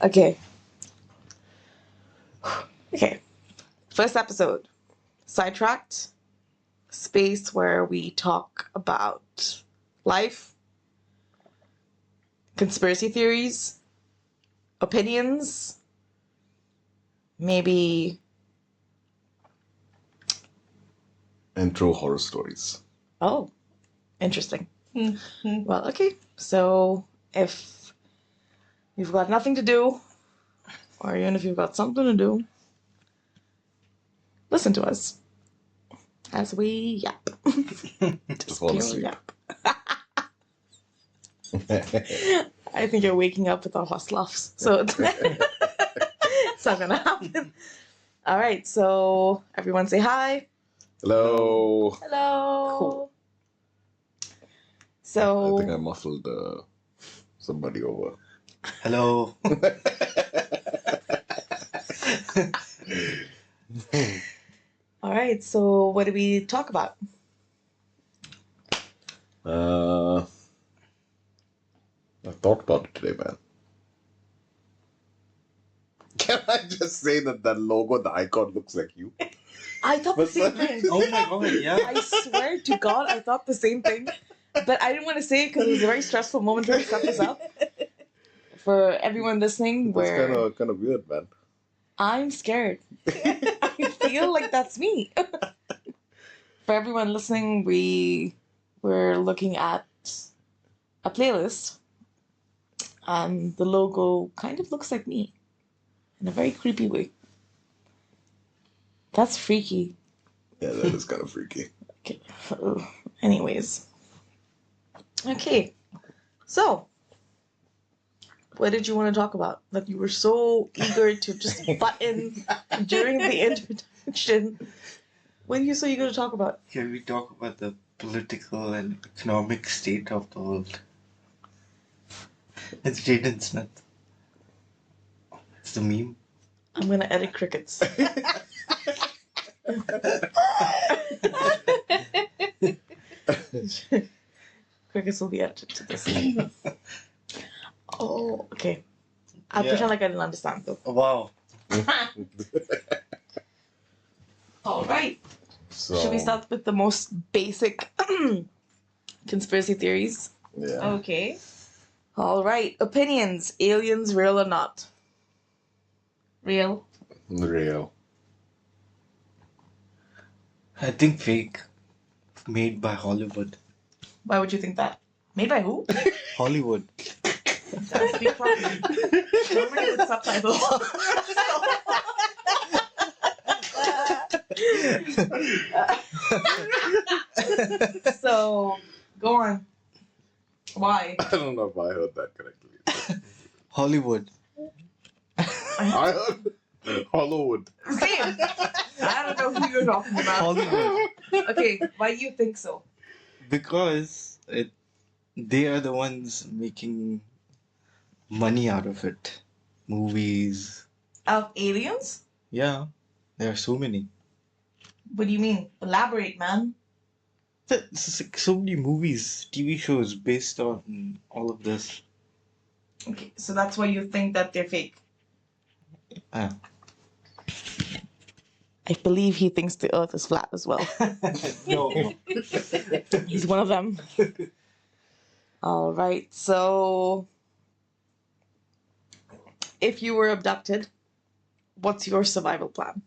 Okay. Okay. First episode. Sidetracked. Space where we talk about life, conspiracy theories, opinions, maybe. And true horror stories. Oh, interesting. Well, okay. So if you've got nothing to do, or even if you've got something to do, listen to us as we yap. Just fall pure asleep. yap. I think you're waking up with our host laughs, so it's not gonna happen. All right, so everyone say hi. Hello. Hello. Cool. I think I So muffled somebody over. Hello. all right, so what do we talk about? I thought about it today, man. Can I just say that logo, the icon looks like you? I thought the What's same that? thing. Oh my god, yeah. I swear to God, I thought the same thing, but I didn't want to say it because it was a very stressful moment to set this up. For everyone listening, That's where kind of weird, man. I'm scared. I feel like that's me. For everyone listening, we're looking at a playlist, and the logo kind of looks like me in a very creepy way. That's freaky. Yeah, that is kind of freaky. Okay. Anyways. Okay. So, what did you want to talk about? That you were so eager to just butt in during the introduction. What are you so eager to talk about? Can we talk about the political and economic state of the world? It's Jaden Smith. It's the meme. I'm gonna edit crickets. Crickets will be edited to this. Oh, okay. I'll Yeah. pretend like I didn't understand though. Wow. All right. So, Should we start with the most basic conspiracy theories? Yeah. Okay. All right. Opinions. Aliens real or not? Real. Real. I think fake. Made by Hollywood. Why would you think that? Made by who? Hollywood. Gotta speak properly. Nobody with subtitles. So, go on. Why? I don't know if I heard that correctly. Hollywood. I heard Hollywood. Same. I don't know who you're talking about. Hollywood. Okay, why do you think so? Because they are the ones making money out of it. Movies. Of aliens? Yeah. There are so many. What do you mean? Elaborate, man. There's like so many movies, TV shows based on all of this. Okay, so that's why you think that they're fake. Ah. I believe he thinks the earth is flat as well. No. He's one of them. All right, so if you were abducted, what's your survival plan?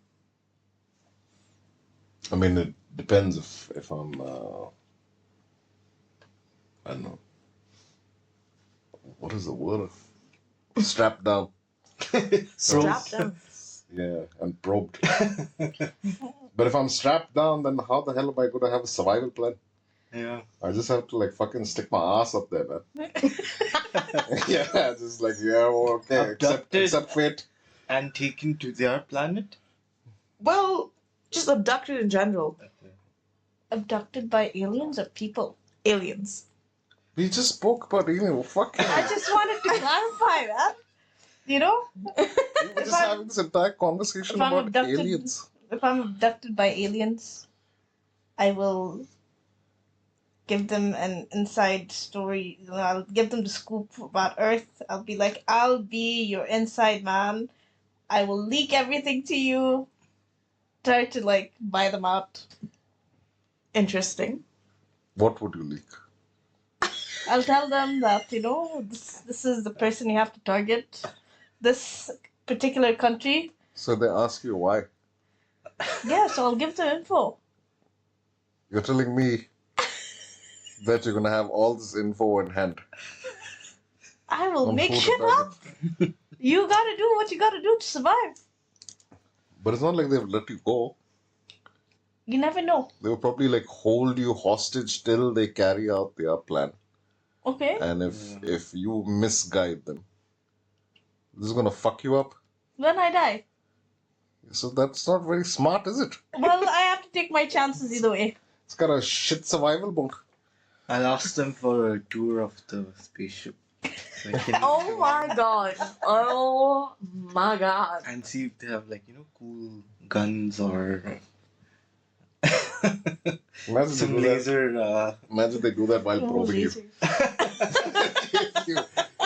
I mean, it depends if I'm, I don't know. What is the word? Strapped down. Strapped down. Yeah, and probed. But if I'm strapped down, then how the hell am I going to have a survival plan? Yeah. I just have to like fucking stick my ass up there, man. Yeah, just like, yeah, well, okay, Abducted. except fate. And taken to their planet? Well, just abducted in general. Abducted by aliens or people? Aliens. We just spoke about alien. Well, fuck you. I just wanted to clarify that. You know? We were just having this entire conversation if I'm about abducted- aliens. If I'm abducted by aliens, I will give them an inside story. I'll give them the scoop about Earth. I'll be like, I'll be your inside man. I will leak everything to you. Try to like buy them out. Interesting. What would you leak? I'll tell them that this is the person you have to target. This particular country. So they ask you why. Yeah, so I'll give them info. You're telling me that you're gonna have all this info in hand. I will on make who to shit target. up. You gotta do what you gotta do to survive. But it's not like they've let you go. You never know. They will probably like hold you hostage till they carry out their plan. Okay. And if you misguide them, this is gonna fuck you up. When I die. So that's not very smart, is it? Well, I have to take my chances either way. It's got a shit survival book. I'll ask them for a tour of the spaceship. So I can Oh my god. Oh my god. and see if they have like cool guns or Imagine some they do that. laser. Imagine they do that while Oh, probing you. laser.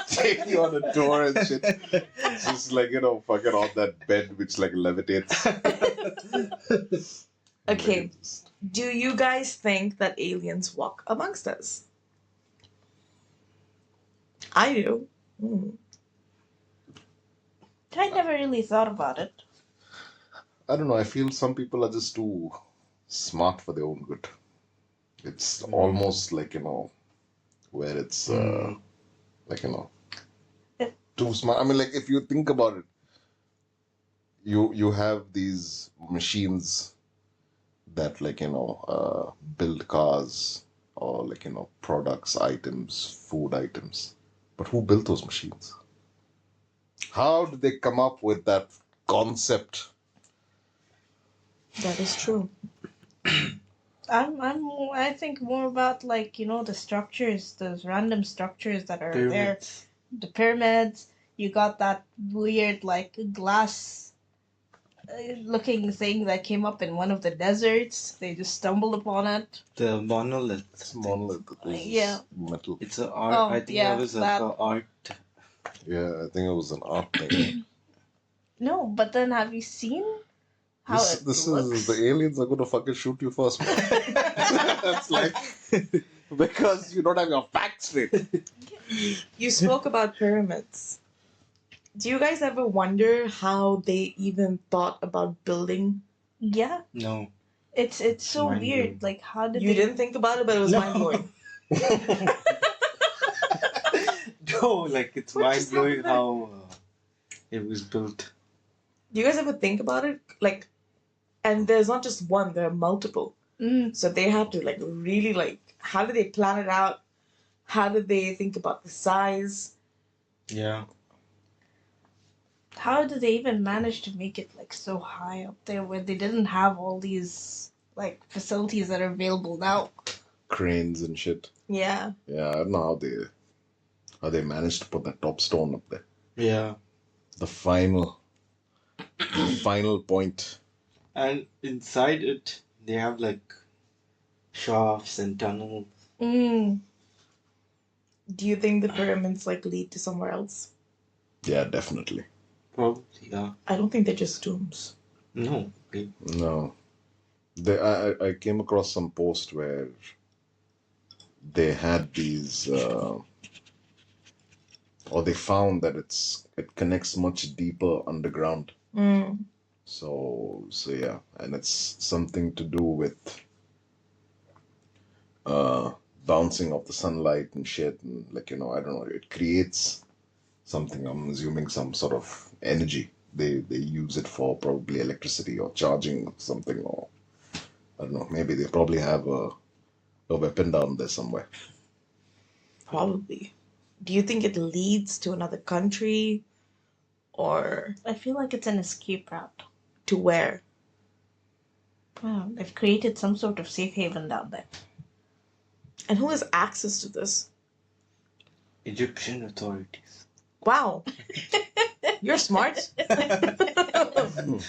Take you on a tour and shit. It's just like, fucking on that bed which like levitates. Okay. Do you guys think that aliens walk amongst us? I do. I never really thought about it. I don't know, I feel some people are just too smart for their own good. It's almost like, where it's like, too smart. I mean, like, if you think about it, you have these machines that, like, build cars or, like, products, items, food items. But who built those machines? How did they come up with that concept? That is true. I think more about like the structures, those random structures that are there. Pyramids. The pyramids. You got that weird like glass looking thing that came up in one of the deserts. They just stumbled upon it. The monolith. It's a monolith. It's Yeah. metal. It's an art. Oh, I think yeah, that was that. an art. Yeah, I think it was an art thing. No, but then have you seen how This it looks? is the aliens are gonna fucking shoot you first, man. That's like because you don't have your facts straight. You spoke about pyramids. Do you guys ever wonder how they even thought about building? Yeah, No. it's so Mind weird. blowing. Like how did You they? didn't think about it, but it was No. mind blowing. No, like it's What mind just blowing happened there? how it was built. Do you guys ever think about it? Like, and there's not just one; there are multiple. So they have to like really like. How did they plan it out? How did they think about the size? Yeah. How did they even manage to make it like so high up there where they didn't have all these like facilities that are available now? Cranes and shit. Yeah. Yeah, I don't know how they managed to put that top stone up there. Yeah. The final point. And inside it, they have like shafts and tunnels. Mm. Do you think the pyramids like lead to somewhere else? Yeah, definitely. Probably, yeah. I don't think they're just tombs. No. They, No. I came across some post where they had these or they found that it connects much deeper underground. So yeah, and it's something to do with bouncing off the sunlight and shit, and like I don't know, it creates something. I'm assuming some sort of energy. They use it for probably electricity or charging something, or I don't know. Maybe they probably have a weapon down there somewhere. Probably. Do you think it leads to another country, or I feel like it's an escape route. to where? Wow, they've created some sort of safe haven down there. And who has access to this? Egyptian authorities. Wow. You're smart.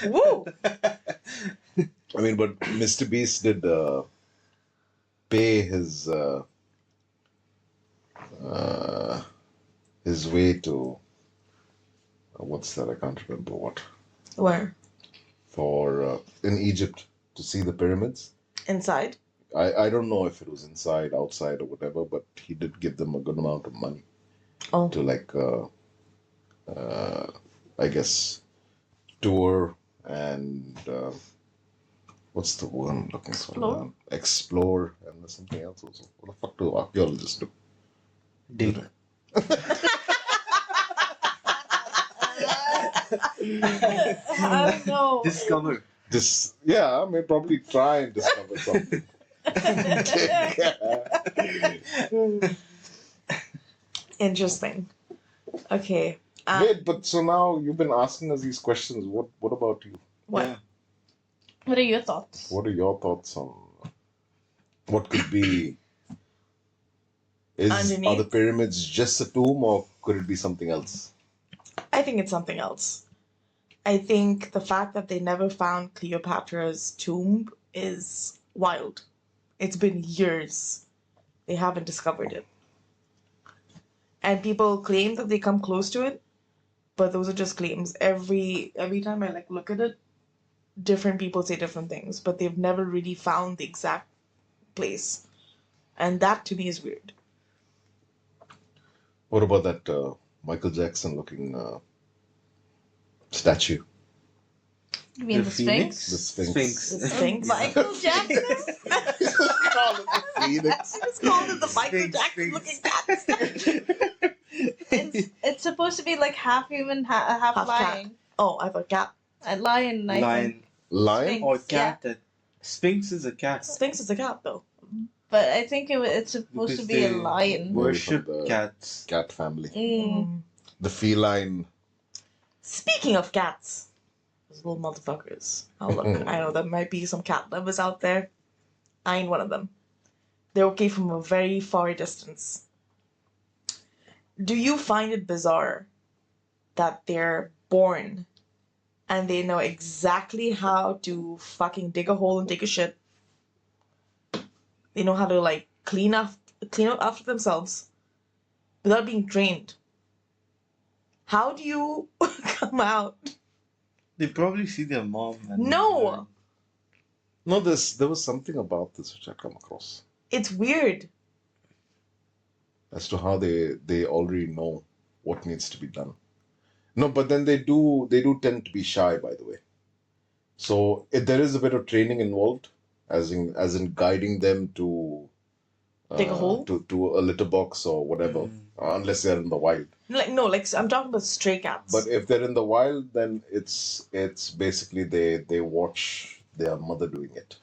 Woo. I mean, but Mr. Beast did pay his way to what's that? I can't remember what Where? for in Egypt to see the pyramids. Inside? I don't know if it was inside, outside, or whatever, but he did give them a good amount of money Oh. to I guess tour and what's the word I'm looking for? Explore? Explore, and there's something else also. What the fuck do archaeologists do? Dig. I don't know. Discover. I may probably try and discover something. Interesting. Okay. Wait, but so now you've been asking us these questions. What about you? What? Yeah. What are your thoughts? What are your thoughts on what could be? Are the Underneath? pyramids just a tomb, or could it be something else? I think it's something else. I think the fact that they never found Cleopatra's tomb is wild. It's been years. They haven't discovered it. And people claim that they come close to it, but those are just claims. Every time I look at it, different people say different things, but they've never really found the exact place. And that to me is weird. What about that Michael Jackson looking statue? You mean the Sphinx? The Sphinx. The Sphinx. Michael Jackson? Call it the Phoenix. I just called it the Michael Sphinx, Jackson Sphinx. looking cat. It's supposed to be like half human, half Half lion. Oh, I thought cat. A lion, I think. Lion Lion? Sphinx. or cat. That Sphinx is a cat. Sphinx is a cat, though. But I think it's supposed Because to be a they lion. Worship Maybe from the- cats. Cat family. Mm. The feline. Speaking of cats, those little motherfuckers. Oh, look, I know there might be some cat lovers out there. I ain't one of them. They're okay from a very far distance. Do you find it bizarre that they're born and they know exactly how to fucking dig a hole and take a shit? They know how to clean up after themselves without being trained. How do you come out? They probably see their mom. And No! No, there was something about this which I come across It's weird. as to how they already know what needs to be done. No, but then they do tend to be shy, by the way. So if there is a bit of training involved, as in guiding them to Dig a hole? to a litter box or whatever, unless they're in the wild. I'm talking about stray cats. But if they're in the wild, then it's basically they watch their mother doing it.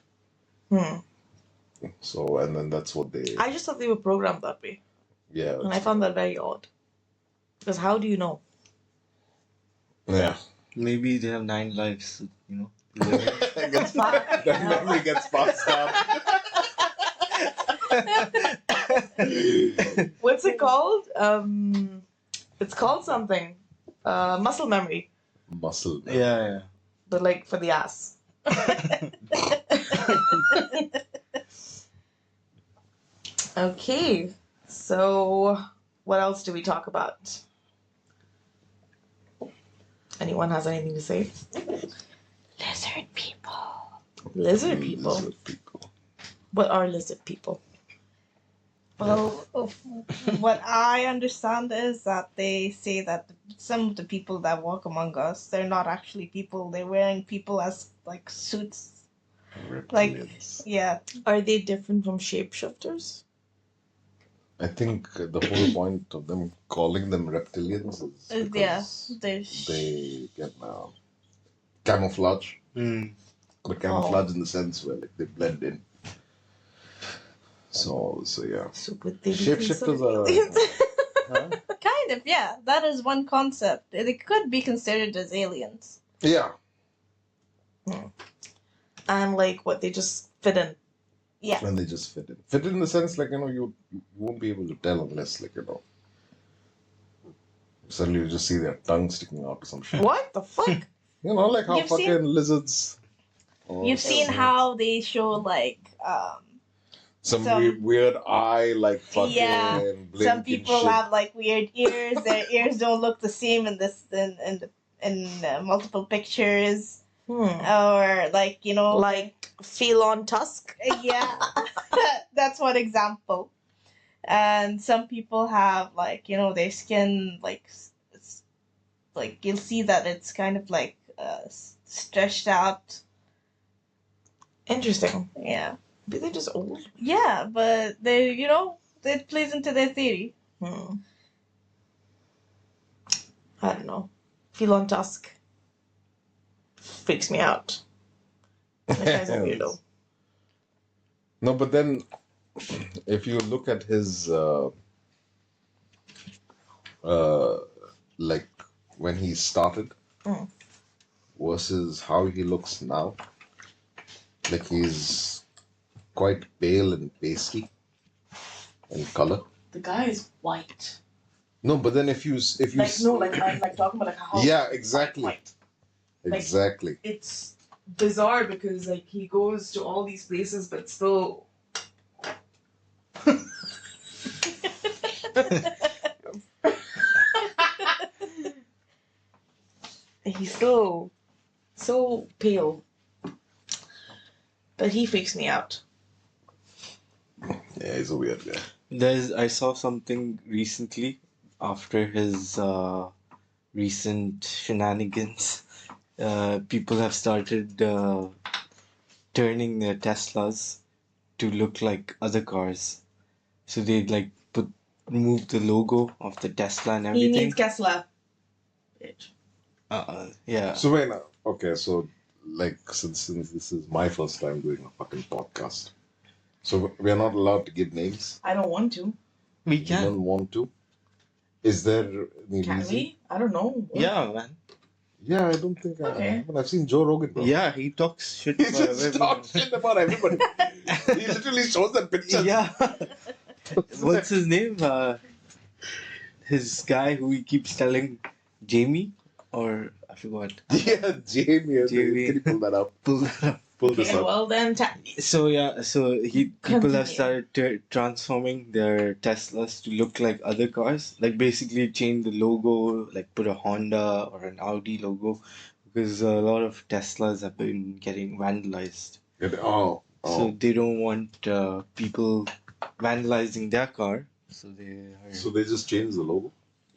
So and then that's what they I just thought they were programmed that way. yeah And I found that very odd. Because how do you know? yeah. Maybe they have 9 lives. Living. Gets that memory gets passed down. What's it called? It's called something. Muscle memory. Muscle. Yeah. But for the ass. Okay. So what else do we talk about? Anyone has anything to say? Lizard people. Lizard people. Lizard people. What are lizard people? Well, what I understand is that they say that some of the people that walk among us, they're not actually people. They're wearing people as suits. Reptilians. Yeah. Are they different from shapeshifters? I think the whole point of them calling them reptilians is because they get camouflage. But camouflage in the sense where they blend in. So yeah. So would they be Shapeshifters considered are aliens? huh? Kind of, yeah. That is one concept. They could be considered as aliens. Yeah. And what, they just fit in. Yeah. When they just fit in. Fit in the sense you won't be able to tell unless suddenly you just see their tongue sticking out or some shit. What the fuck? Like how You've fucking lizards. You've seen how they show Some Some- weird eye, like fucking Yeah. blink Some and people shit. have like weird ears. Their ears don't look the same in this in multiple pictures, or like Like Felon Tusk. yeah, that's one example. And some people have like their skin like like you'll see that it's kind of like stretched out. Interesting. Yeah, Maybe they're just old. yeah, but they it plays into their theory. I don't know. Felon Tusk freaks me out. That guy's a weirdo. No, but then if you look at his like when he started Mm. versus how he looks now, like he's quite pale and pasty in color. The guy is white. No, but then if you Like no, like I'm like talking about like how. yeah, exactly, White. Like- exactly. It's bizarre because like he goes to all these places, but still. He's still so pale. But he freaks me out. Yeah, he's a weird guy. I saw something recently after his recent shenanigans. People have started turning their Teslas to look like other cars. So they like remove the logo of the Tesla and He everything. needs Tesla. Bitch. Yeah. So wait, okay, so like since this is my first time doing a fucking podcast, so we're not allowed to give names. I don't want to. We You can. don't want to. Is there any Can reason? we? I don't know. Yeah, man. Yeah, I don't think I Okay. haven't. I've seen Joe Rogan. Bro. Yeah, he talks shit He about just everyone. talks shit about everybody. He literally shows that picture. Yeah. What's his name? His guy who he keeps telling Jamie, or I forgot. Yeah, Jamie. Jamie. Can you pull that up? Pull that up. Pull this Okay, up. well then, So yeah, people have Continue. started transforming their Teslas to look like other cars, like basically change the logo, like put a Honda or an Audi logo, because a lot of Teslas have been getting vandalized. Oh. So they don't want people vandalizing their car. So So they just changed the logo?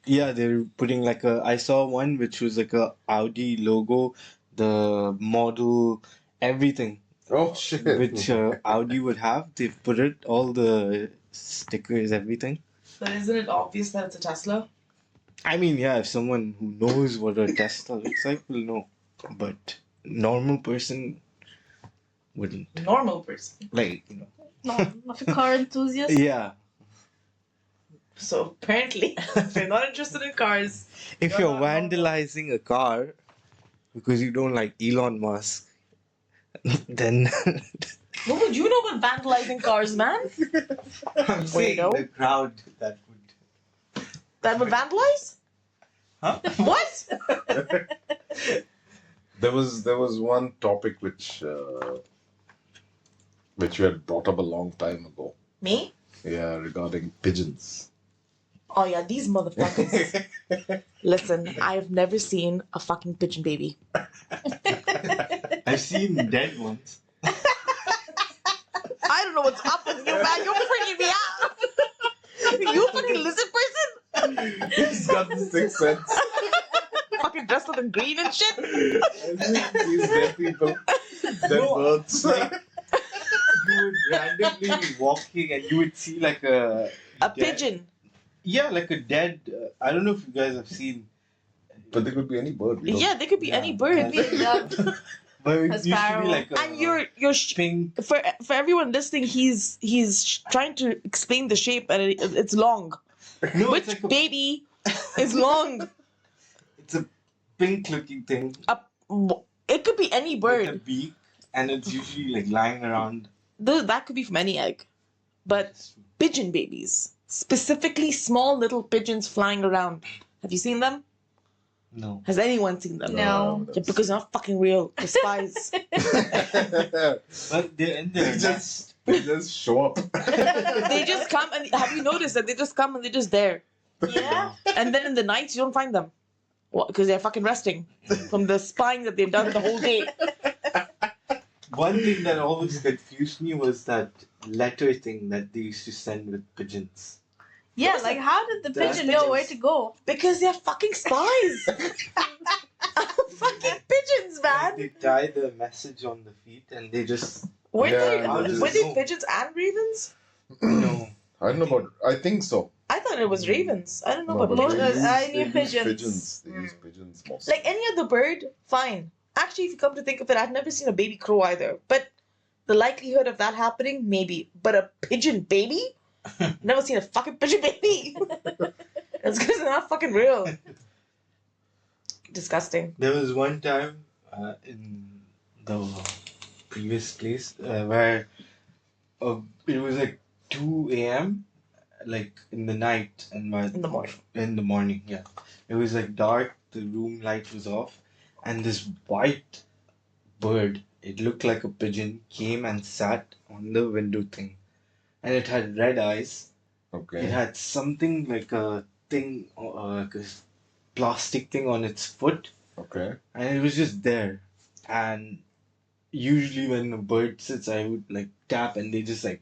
yeah, they're putting like I saw one which was like a Audi logo, the model, everything Oh, shit. which Audi would have. They've put it, all the stickers, everything. but isn't it obvious that it's a Tesla? I mean, yeah, if someone who knows what a Tesla looks like will know, but normal person wouldn't. Normal person. Like, Not a car enthusiast. yeah. So apparently, if you're not interested in cars, If You're you're not normal. vandalizing a car because you don't like Elon Musk, then what would you know about vandalizing cars, man? I'm saying Weirdo. the crowd that would. That would vandalize? Huh? What? There was one topic which you had brought up a long time ago. Me? Yeah, regarding pigeons. Oh yeah, these motherfuckers. Listen, I've never seen a fucking pigeon baby. I've seen dead ones. I don't know what's up with you, man. You're freaking me out. You a fucking lizard person? He's got the sixth sense. Fucking dressed up in green and shit? These dead people, dead No, birds. like, you would randomly be walking and you would see like a A dead- pigeon. Yeah, like a dead. I don't know if you guys have seen, But they could be any bird. We don't- Yeah, they could be any bird. Be a duck. but it A used to be sparrow. like a And you're pink. for everyone listening, he's trying to explain the shape, and it's long. No, Which it's like a, baby is long? it's a pink-looking thing It could be any with a bird. beak, and it's usually like lying around. That could be from any egg. But pigeon babies, specifically small little pigeons flying around. Have you seen them? No. Has anyone seen them? No. Yeah, because they're not fucking real. They're spies. But they're in their They just- nest. They just show up. They just come and have you noticed that they just come and they're just there? Yeah. And then in the nights you don't find them. Well, because they're fucking resting from the spying that they've done the whole day. One thing that always confused me was that letter thing that they used to send with pigeons. Yeah, like how did the That's pigeon know pigeons. where to go? Because they're fucking spies. Fucking pigeons, man. They tie the message on the feet and they just Were Yeah, they, they were just- they pigeons and ravens? no. I don't know about. I think so. I thought it was ravens. I don't know No, about but pigeons. I they knew use pigeons. pigeons. They use pigeons most. Like any other bird, fine. Actually, if you come to think of it, I've never seen a baby crow either. But the likelihood of that happening, maybe. But a pigeon baby? Never seen a fucking pigeon baby. It's because they're not fucking real. Disgusting. There was one time in the previous place where it was like 2 a.m. like in the night and In the morning. In the morning, yeah. It was like dark, the room light was off, and this white bird, it looked like a pigeon, came and sat on the window thing. And it had red eyes. It Okay. had something like a thing, like a plastic thing on its foot, Okay. and it was just there. And usually when a bird sits, I would like tap and they just like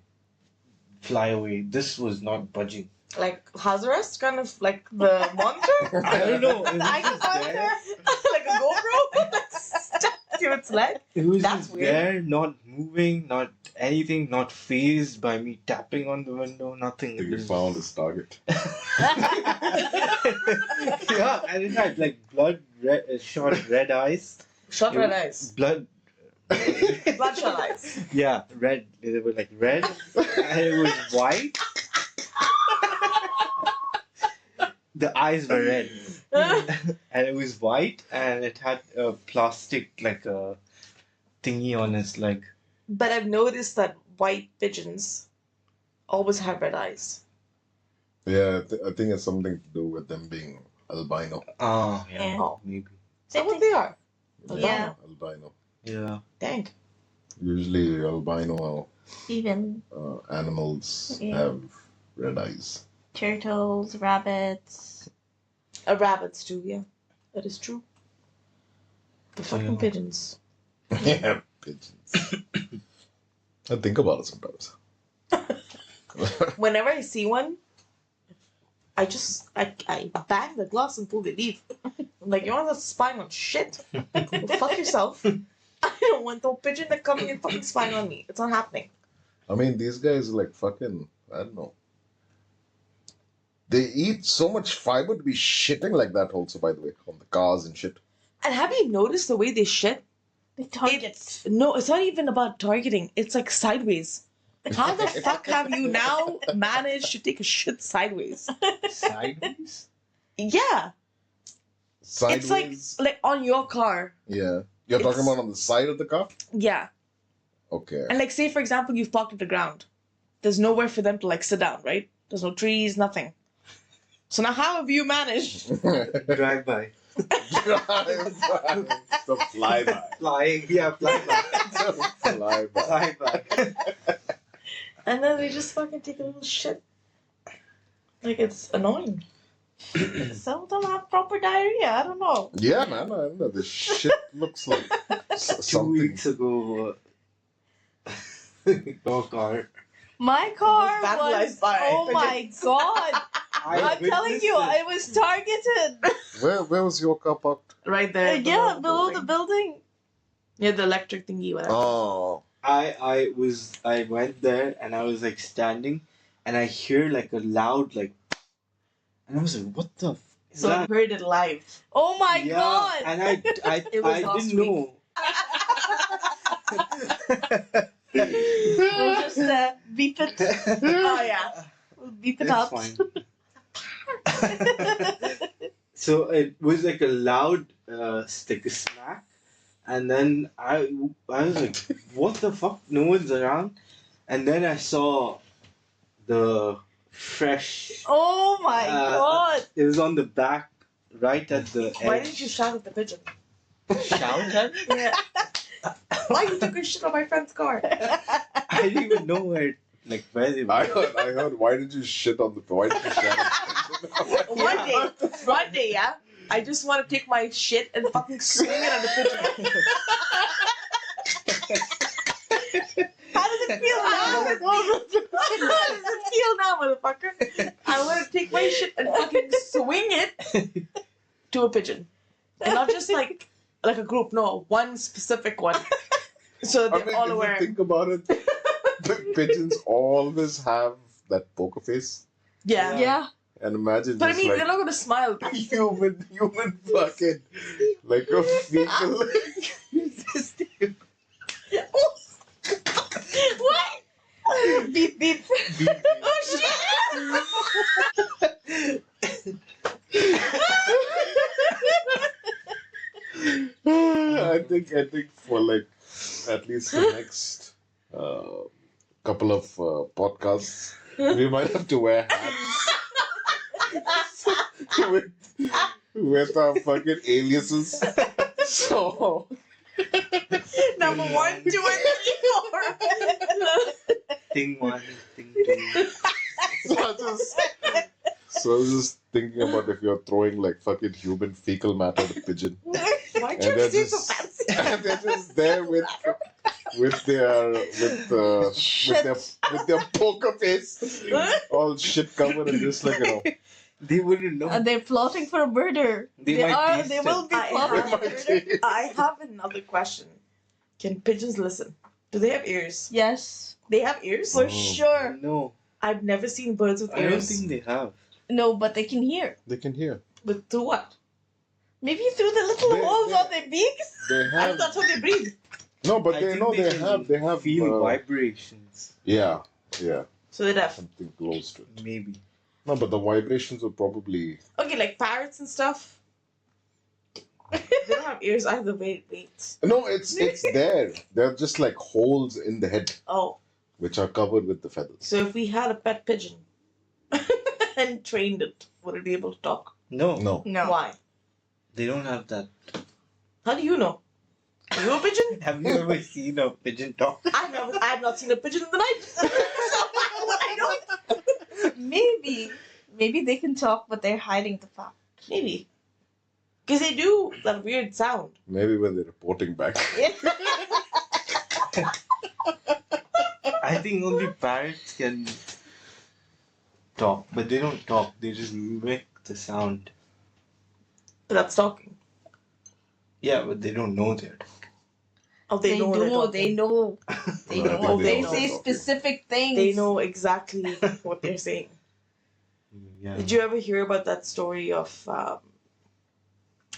fly away. This was not budging. Like house arrest, kind of like the monitor? I don't know. It was I can just find there. her. Like a GoPro? Like stuck to its leg? It was That's just weird. there, not moving, not anything, not phased by me tapping on the window, nothing. It You was- found his target. Yeah, and it had like shot red eyes. Short red eyes. Blood. Bloodshot eyes. Yeah, red. They were like red, and it was white. The eyes were red, and it was white, and it had a plastic like a thingy on its leg. But I've noticed that white pigeons always have red eyes. Yeah, I think it's something to do with them being albino. Oh, Yeah. Oh. maybe. So what they are? Yeah. Albino. Yeah. Dang. Usually, albino Even animals Yeah. have red eyes. turtles, rabbits. Rabbits too, yeah. That is true. The fucking Yeah. pigeons. Yeah, pigeons. I think about it sometimes. Whenever I see one, I bang the glass until they leave. I'm like, you want us spying on shit? Well, fuck yourself. I don't want no pigeon that coming and fucking spying on me. It's not happening. I mean, these guys are like fucking, I don't know. They eat so much fiber to be shitting like that also, by the way, on the cars and shit. And have you noticed the way they shit? They target. No, it's not even about targeting. It's like sideways. How the fuck have you now managed to take a shit sideways? Sideways? Yeah. Sideways? It's like on your car. Yeah. You're talking It's- about on the side of the car? Yeah. Okay. And like say for example you've parked at the ground. There's nowhere for them to like sit down, right? There's no trees, nothing. So now how have you managed? Drive by. It's a flyby. Flying. Yeah, fly by. Flyby. Fly by. And then they just fucking take a little shit. Like it's annoying. Some of them have proper diarrhea. I don't know. Yeah, man. I don't know. This shit looks like 2 something. weeks ago, your car. My car Was vandalized was. by Oh my god! I'm telling you, I was targeted. Where was your car parked? Right there. Yeah, below the building. Yeah, the electric thingy, whatever. Oh. I went there and I was like standing and I hear like a loud like and I was like, what the f-? is So that? you heard it live. Oh my Yeah, god! and I It was last didn't know. We'll just beep it. Oh yeah. We'll beep it It's out. fine. So it was like a loud like a smack, and then I was like, what the fuck? No one's around, and then I saw the fresh. Oh my god! It was on the back, right at the edge. Why didn't you shout at the pigeon? shout at? Yeah. Why you took a shit on my friend's car? I didn't even know where they I were. heard. Why did you shit on the? Why did you shit on One day, yeah. I just want to take my shit and fucking swing it on the pigeon. How does it feel now? How does it feel now, motherfucker? I want to take my shit and fucking swing it to a pigeon, and not just like a group. No, one specific one. So they're all if aware. you think about it, the pigeons always have that poker face. Yeah. Yeah. And imagine But I just mean, like they're not gonna smile. human fucking like a fecal. What? Beep beep. Oh shit! I think for like at least the next couple of podcasts, we might have to wear hats with our fucking aliases. So Number 1, 2, and 3, 4. Thing 1, thing 2. so I was just thinking about if you're throwing like fucking human fecal matter at a pigeon, Why'd and you they're say so just fancy? and they're just there with their poker face, all shit covered, and just like They wouldn't know. And they're plotting for a murder. They might taste They it. will be I plotting They for might murder. taste. I have another question. Can pigeons listen? Do they have ears? Yes, They have ears? for Oh. sure. No, I've never seen birds with I don't ears. think they have. No, but they can hear. They can hear. But through what? Maybe through the little They- holes they- on their beaks. They I thought have. that's how they breathe. No, but I they think know they can have feel vibrations. Yeah, So they're deaf. something close to it. Maybe. No, but the vibrations are probably. Okay, like parrots and stuff. They don't have ears either. Wait. No, it's there. They're just like holes in the head, Oh, which are covered with the feathers. so if we had a pet pigeon and trained it, would it be able to talk? No, No. No. Why? they don't have that. How do you know? Are you a pigeon? Have you ever seen a pigeon talk? I have not seen a pigeon in the night. So how would I know? Maybe they can talk, but they're hiding the fact. Maybe. Because they do that weird sound. Maybe when they're reporting back. I think only parrots can talk, but they don't talk. They just mimic the sound. But that's talking. Yeah, but they don't know they're talking. Oh, they know. They're talking. They know. They No, I know. think They know say they're specific things. They know exactly what they're saying. Yeah. Did you ever hear about that story of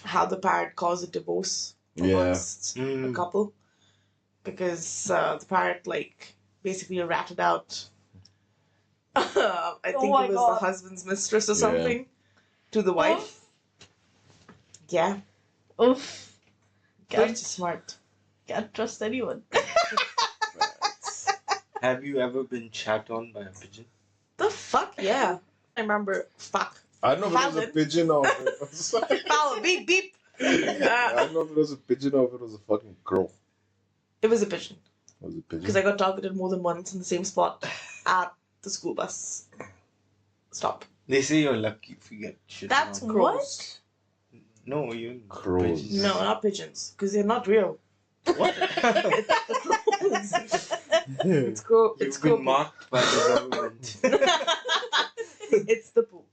how the parrot caused a divorce Yeah. amongst a Mm. couple? Because the parrot, like, basically ratted out, I think my it was God. the husband's mistress or Yeah. something, to the wife. Yeah, Oof. birds Can't, are smart. can't trust anyone. Have you ever been shat on by a pigeon? The fuck? Yeah. I remember, fuck. I don't know if it was a Fallon. pigeon or if it was. Foul, beep, beep. I don't know if it was a pigeon or if it was a fucking crow. It was a pigeon. It was a pigeon. Because I got targeted more than once in the same spot at the school bus stop. They say you're lucky if you get shit That's on. crows. No, you Crows. pigeons. No, not pigeons, because they're not real. What? It's crow. It's You've crow. been marked by the government. It's the poop.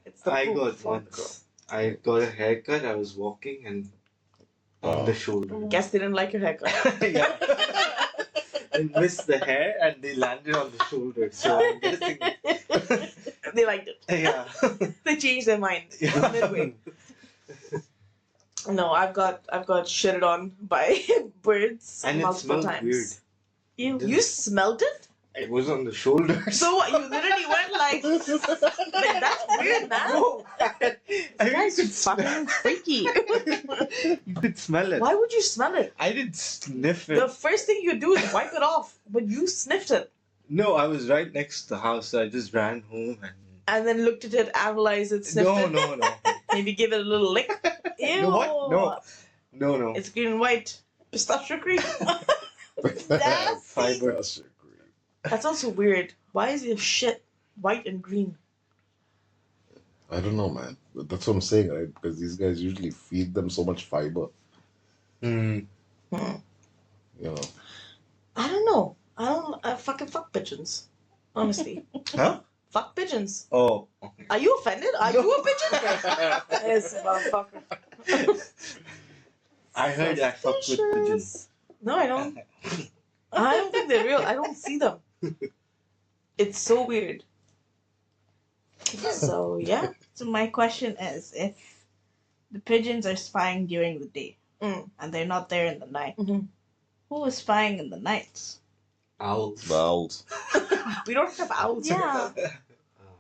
It's the I poop got from the crow. once. I got a haircut. I was walking and on the shoulder. Guess they didn't like your haircut. Yeah. I missed the hair and they landed on the shoulder. So I'm guessing. They liked it. Yeah. They changed their mind Yeah. midway. No, I've got shitted on by birds And it multiple smelled times. weird. You smelled it? It was on the shoulder. So what? You literally went like that's weird, man. No. I mean, Guys, you you could smell fucking freaky. You could smell it. Why would you smell it? I didn't sniff it. The first thing you do is wipe it off, but you sniffed it No, I was right next to the house. So I just ran home and then looked at it, analyzed it, sniffed no, it, no. maybe give it a little lick. Ew. No, what? No. No. It's green and white. Pistachio cream? That's Fiber. That's also weird. Why is your shit white and green? I don't know, man. But that's what I'm saying, right? Because these guys usually feed them so much fiber, Mm. Hmm. you know. I don't know. I fucking fuck pigeons. Honestly. Huh? Fuck pigeons. Oh. Are you offended? Are you a pigeon? Yes, motherfucker. I heard I fuck with pigeons. No, I don't. I don't think they're real. I don't see them. It's so weird. So, yeah. So my question is, if the pigeons are spying during the day Mm. and they're not there in the night, Mhm. who is spying in the nights? Owls. The owls, We don't have owls. Yeah.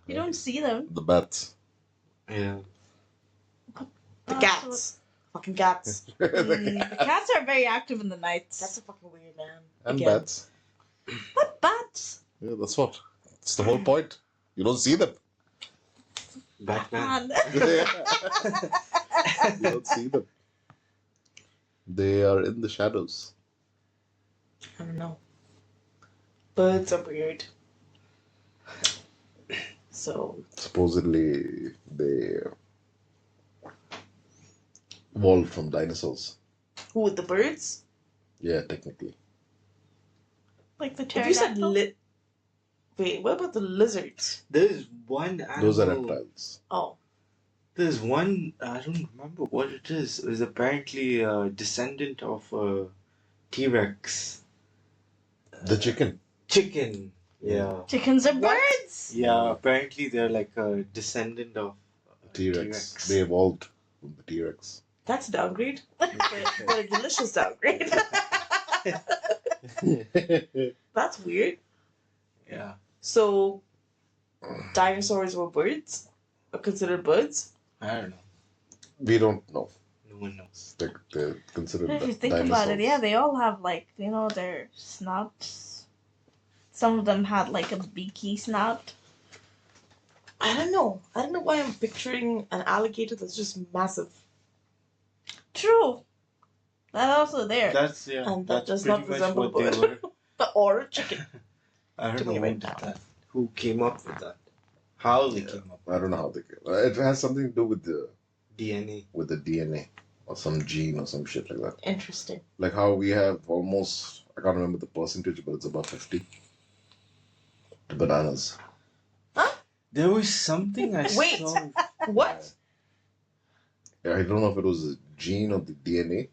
You don't see them. the bats. Yeah. The Oh, cats. Fucking cats. The cats are very active in the nights. That's a fucking weird man. And Again. bats. What bats? Yeah, that's what. It's the whole point. You don't see them. Batman. You don't see them. They are in the shadows. I don't know. Birds are weird. So, Supposedly, they evolved from dinosaurs. who with the birds? Yeah, technically. Like the If you said pterodactyl. wait, what about the lizards? There's one animal. Those are reptiles. Oh, There's one. I don't remember what it is. It was apparently a descendant of a T-Rex. The chicken. Chicken. Yeah. Chickens are What? birds. Yeah. Apparently they're like a descendant of a T-Rex. They evolved from the T-Rex. that's a downgrade, but a delicious downgrade. That's weird. Yeah. So, dinosaurs were birds, or considered birds. I don't know. We don't know. No one knows. They're considered If you think dinosaurs. about it, yeah, they all have like, their snouts. Some of them had like a beaky snout. I don't know. I don't know why I'm picturing an alligator that's just massive, True. That's also there. That's yeah. and that That's does pretty not much resemble a what they bird, were. or a chicken. I To don't know me who right did now. that. Who came up with that? How they Yeah. came up I don't know how they came. It has something to do with the DNA. DNA or some gene or some shit like that. Interesting. Like how we have almost, I can't remember the percentage, but it's about 50 to bananas. There was something I Wait. saw. What? Yeah, I don't know if it was a gene or the DNA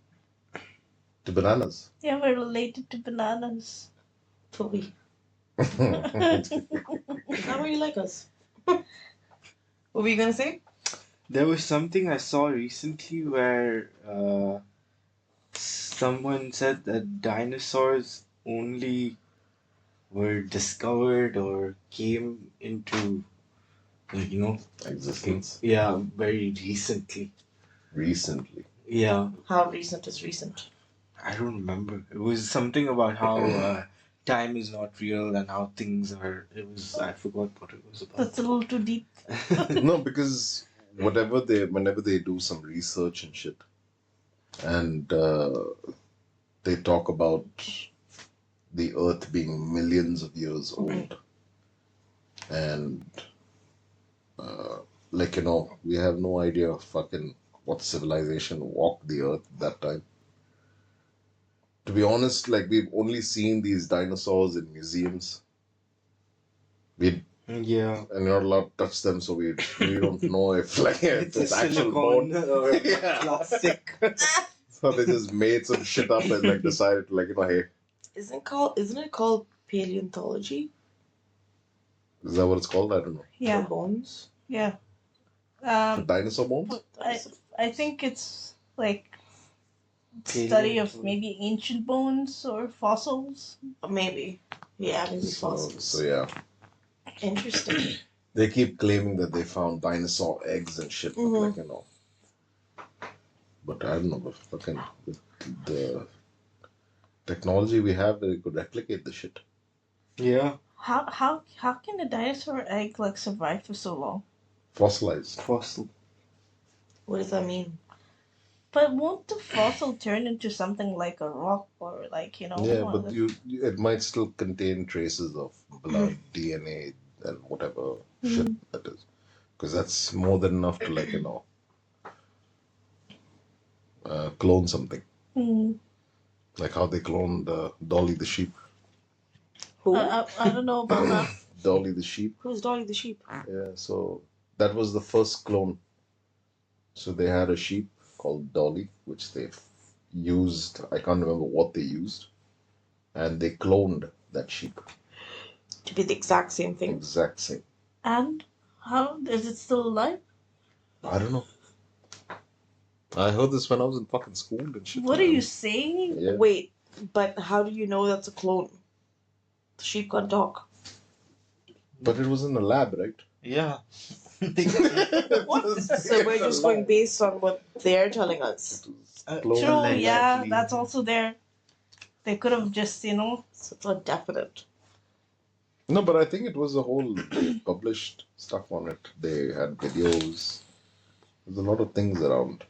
to bananas. Yeah, we're related to bananas. Fully. That's Is that why you like us? What were you gonna say? There was something I saw recently where someone said that dinosaurs only were discovered or came into, Existence yeah, very recently. recently. Yeah, How recent is recent? I don't remember. It was something about how time is not real and how things are. I forgot what it was about. That's a little too deep. No, because whenever they do some research and shit, and they talk about the Earth being millions of years old, and we have no idea fucking what civilization walked the Earth at that time. To be honest, like we've only seen these dinosaurs in museums. We Yeah. and you're not allowed to touch them, so we don't know if like It's a it's actual silicone bone. or Yeah. plastic. So they just made some shit up and like decided like hey, Isn't it called paleontology? is that what it's called? I don't know. Yeah, For bones? yeah. For dinosaur bones? I think it's like study of maybe ancient bones or fossils. Maybe. Yeah, maybe fossils. So yeah. Interesting. They keep claiming that they found dinosaur eggs and shit, but Mhm. But I don't know, but fucking the technology we have, they could replicate the shit. Yeah. How can a dinosaur egg like survive for so long? Fossilized. Fossil. What does that mean? But won't the fossil turn into something like a rock or like, Yeah, one of but the... it might still contain traces of blood, DNA, and whatever shit that is, because that's more than enough to clone something. Hmm. Like how they cloned Dolly the sheep. Who? I don't know about that. Dolly the sheep. Who's Dolly the sheep? Yeah, so that was the first clone. So they had a sheep called Dolly, which they used. I can't remember what they used, and they cloned that sheep. To be the exact same thing. Exact same. And how is it still alive? I don't know. I heard this when I was in fucking school and shit. What are man. you saying? Yeah. Wait, but how do you know that's a clone? The sheep can't talk. But it was in a lab, right? Yeah. What? So we're just going based on what they're telling us. It was True, cloned. True, Allegedly. yeah, that's also there. They could have just, So it's not definite. No, but I think it was a whole. They published stuff on it. They had videos. There's a lot of things around.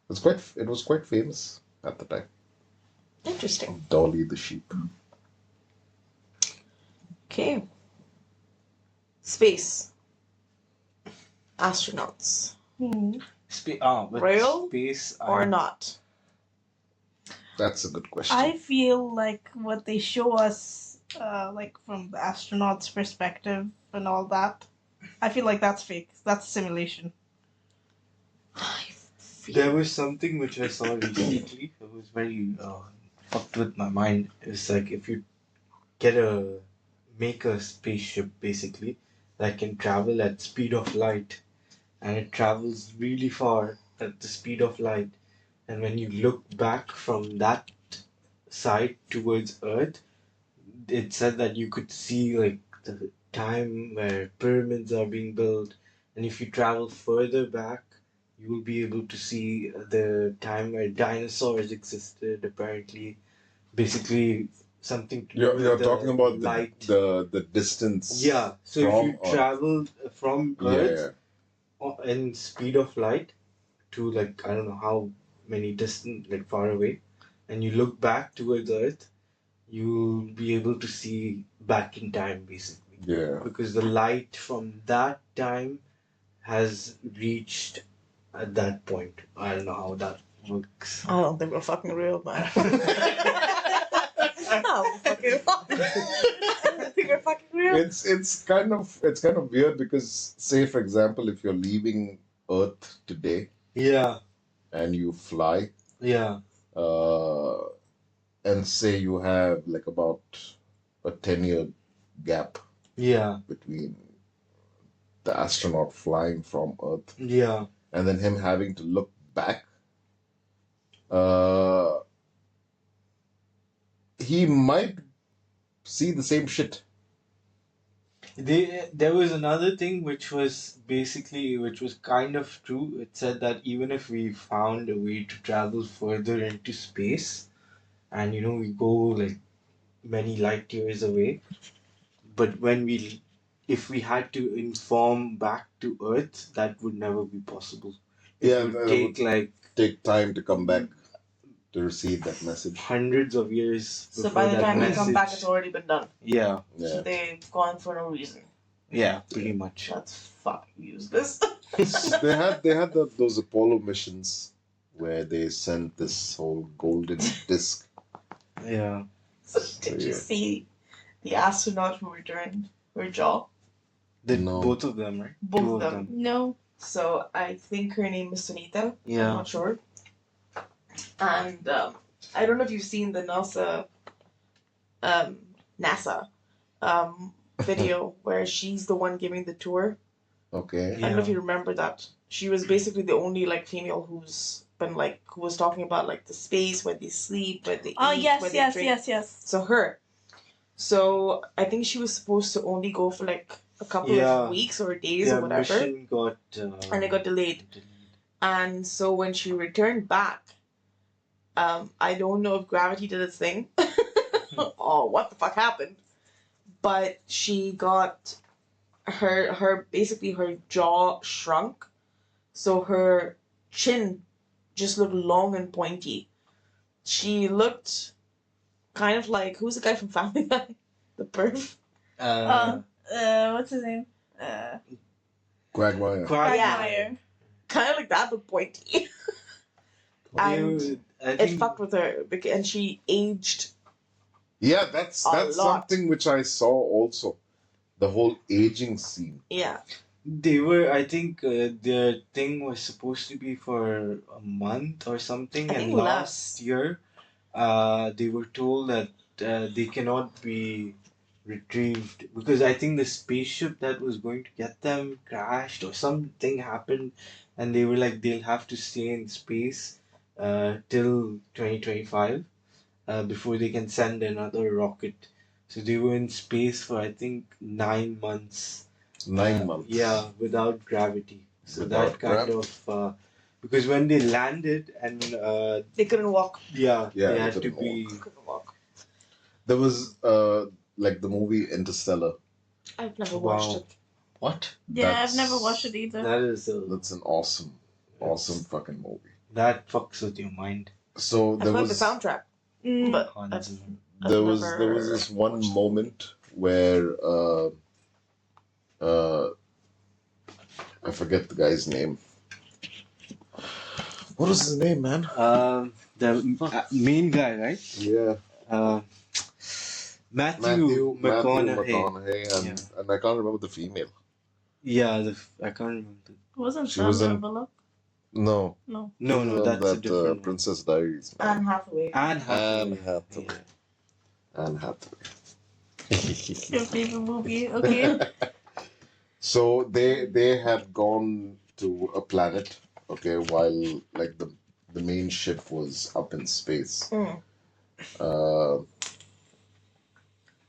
It was quite famous at the time. Interesting. Dolly the sheep. Okay. Space. Astronauts. But Real space Or not? That's a good question. I feel like what they show us, like from the astronauts' perspective and all that, I feel like that's fake. That's simulation. I feel There was something which I saw recently. It was very fucked with my mind. It's like if you make a spaceship basically that can travel at speed of light, and it travels really far at the speed of light, and when you look back from that side towards Earth, it said that you could see like the time where pyramids are being built, and if you travel further back, you will be able to see the time where dinosaurs existed. Apparently, basically something to do You're with the talking about light. the distance. Yeah, so if from you Earth. travel from Yeah. Earth in speed of light to like I don't know how many distant like far away, and you look back towards Earth, you'll be able to see back in time basically, Yeah. because the light from that time has reached at that point. I don't know how that works. I don't think we're fucking real, man. No, fucking I don't think we're fucking real. It's kind of weird because, say for example, if you're leaving Earth today Yeah, and you fly, yeah, and say you have like about a 10-year gap yeah, between the astronaut flying from Earth yeah, and then him having to look back, uh, he might see the same shit. There was another thing which was kind of true. It said that even if we found a way to travel further into space, and we go like many light years away, but if we had to inform back to Earth, that would never be possible. It Yeah, would that take would like take time to come back to receive that message. hundreds of years So before by the that time they message. come back, it's already been done. Yeah, So Yeah. they've gone for no reason. yeah, pretty much. That's fucking useless. they had those Apollo missions where they sent this whole golden disc. Yeah. So did you yeah. see the astronaut who returned her jaw? No. Both of them, right? Both Two of them. no. So I think her name is Sunita. Yeah. I'm not sure. And I don't know if you've seen the NASA video where she's the one giving the tour. Okay. I don't know if you remember that. She was basically the only like female who's been like who was talking about like the space where they sleep, where they Oh, eat, yes, where they yes, drink. yes. So her. So I think she was supposed to only go for like a couple Yeah. of weeks or days Their or whatever, mission got and it got delayed. And so when she returned back, I don't know if gravity did its thing or what the fuck happened, but she got her basically her jaw shrunk, so her chin just looked long and pointy. She looked kind of like, who's the guy from Family Guy? The perv? What's his name? Quagmire. Quagmire. Kind of like that, but pointy. And I it think fucked with her, and she aged. Yeah, that's A lot. something which I saw also. The whole aging scene. Yeah. they were. I think their thing was supposed to be for a month or something, I and think last year, they were told that they cannot be retrieved because I think the spaceship that was going to get them crashed or something happened, and they were like they'll have to stay in space till 2025 before they can send another rocket. So they were in space for I think 9 months. 9 months. Yeah, without gravity. So Without that kind of because when they landed and They couldn't walk. yeah, Yeah, they they had to couldn't be Couldn't walk. There was like the movie Interstellar. I've never Wow. watched it. what? Yeah, That's- I've never watched it either. That is That's an awesome fucking movie. that fucks with your mind. So I've there heard was the soundtrack, Mm. but Hans Zimmer. there I've was never there was this one watched it. moment where I forget the guy's name. What was his name, man? The main guy, right? Yeah, Matthew McConaughey. and I can't remember the female. Yeah, I can't remember. Wasn't She was Sandra in- Bullock? No, No. No, that's a that different one. Princess Diaries. man. Anne Hathaway. Anne Hathaway. Anne Hathaway. Anne Hathaway. Your favorite movie? Okay. So they had gone to a planet, okay, while like the main ship was up in space. Mm.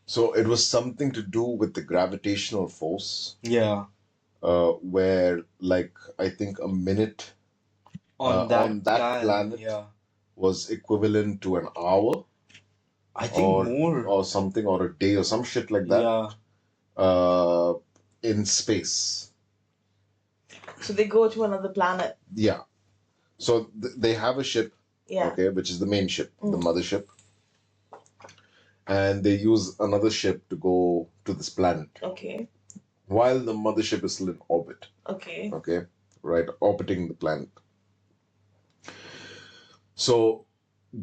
So it was something to do with the gravitational force, Yeah. where like I think a minute On on that planet. Yeah. was equivalent to an hour I think or more. or something, or a day or some shit like that. Yeah. In space. So they go to another planet. Yeah. So they have a ship, Yeah. okay, which is the main ship, the Mm. mothership, and they use another ship to go to this planet Okay. while the mothership is still in orbit, Okay. okay, right, orbiting the planet. So,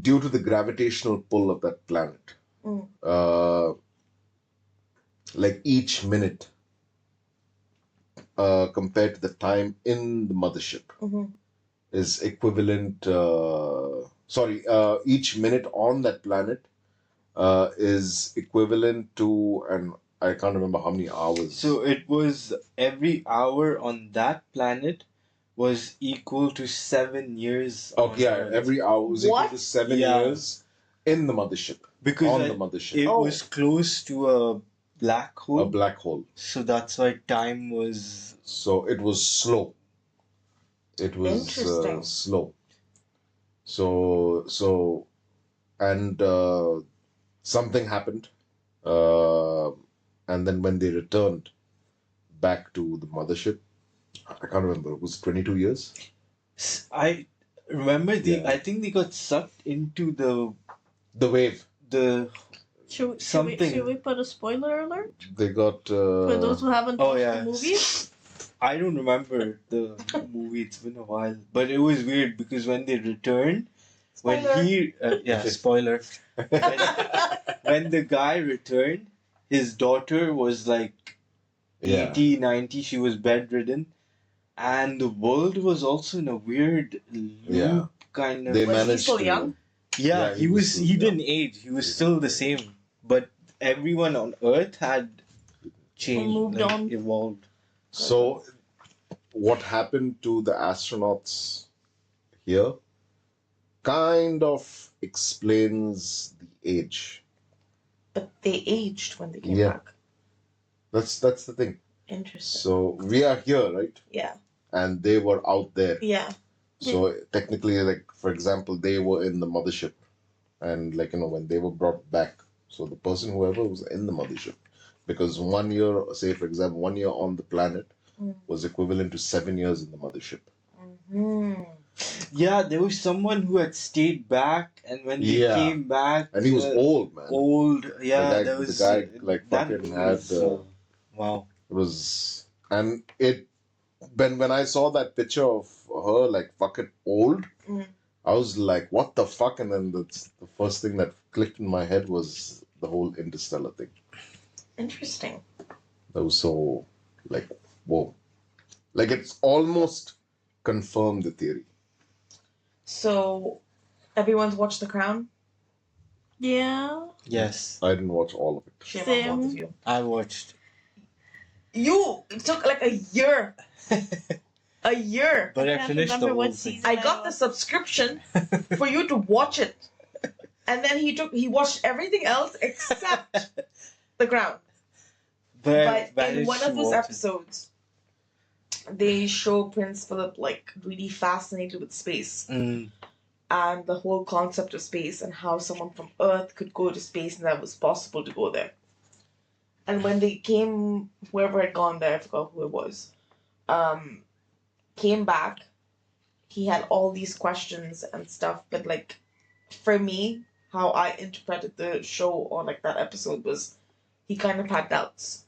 due to the gravitational pull of that planet, Mm. like each minute, compared to the time in the mothership, Mm-hmm. is equivalent. Each minute on that planet is equivalent to, and I can't remember how many hours. So it was every hour on that planet was equal to 7 years. on Okay, yeah, Earth. every hour was equal What? to 7 Yeah. years in the mothership, because on I- the mothership, it Oh. was close to a black hole. a black hole. So that's why time was. So it was slow. It was Interesting. slow. So, and something happened, and then when they returned back to the mothership, I can't remember. It was 22 years. I remember Yeah. I think they got sucked into The wave. the Should we Something. put a spoiler alert They got. for those who haven't Oh, watched yeah. the movie? I don't remember the movie. It's been a while, but it was weird because when they returned, Spoiler. when he spoiler, when the guy returned, his daughter was like Yeah. 80, 90. She was bedridden, and the world was also in a weird loop Yeah. kind of. They Was he managed still to. young? Yeah, Yeah, he he was was. still He young. didn't age. He was still the same, but everyone on Earth had changed, Moved like, on. evolved. So, what happened to the astronauts here kind of explains the age. But they aged when they came Yeah. back. That's the thing. Interesting. So we are here, right? Yeah. And they were out there. Yeah. So technically, like for example, they were in the mothership, and like when they were brought back, so the person whoever was in the mothership, because 1 year, say for example, 1 year on the planet Mm. was equivalent to 7 years in the mothership. Hmm. Yeah, there was someone who had stayed back, and when they Yeah. came back, And he was old, man. old. Yeah, guy- there the was guy, like, that fucking was, had, wow. It was, and it when I saw that picture of her like fucking old, Mm. I was like, what the fuck? And then that's the first thing that clicked in my head was the whole Interstellar thing. Interesting. That was so like, whoa, like it's almost confirmed the theory. So, everyone's watched The Crown? Yeah. Yes, I didn't watch all of it. Shame Same. on both of you. I watched. It took like a year. A year. But I can't finished the remember whole what thing. season. I got the subscription for you to watch it. And then he watched everything else except The Crown. But I But in managed one to of those watch it. episodes, they show Prince Philip like really fascinated with space Mm, and the whole concept of space and how someone from Earth could go to space and that was possible to go there. And when they came, whoever had gone there, I forgot who it was, came back, he had all these questions and stuff, but like for me, how I interpreted the show or like that episode was he kind of had doubts.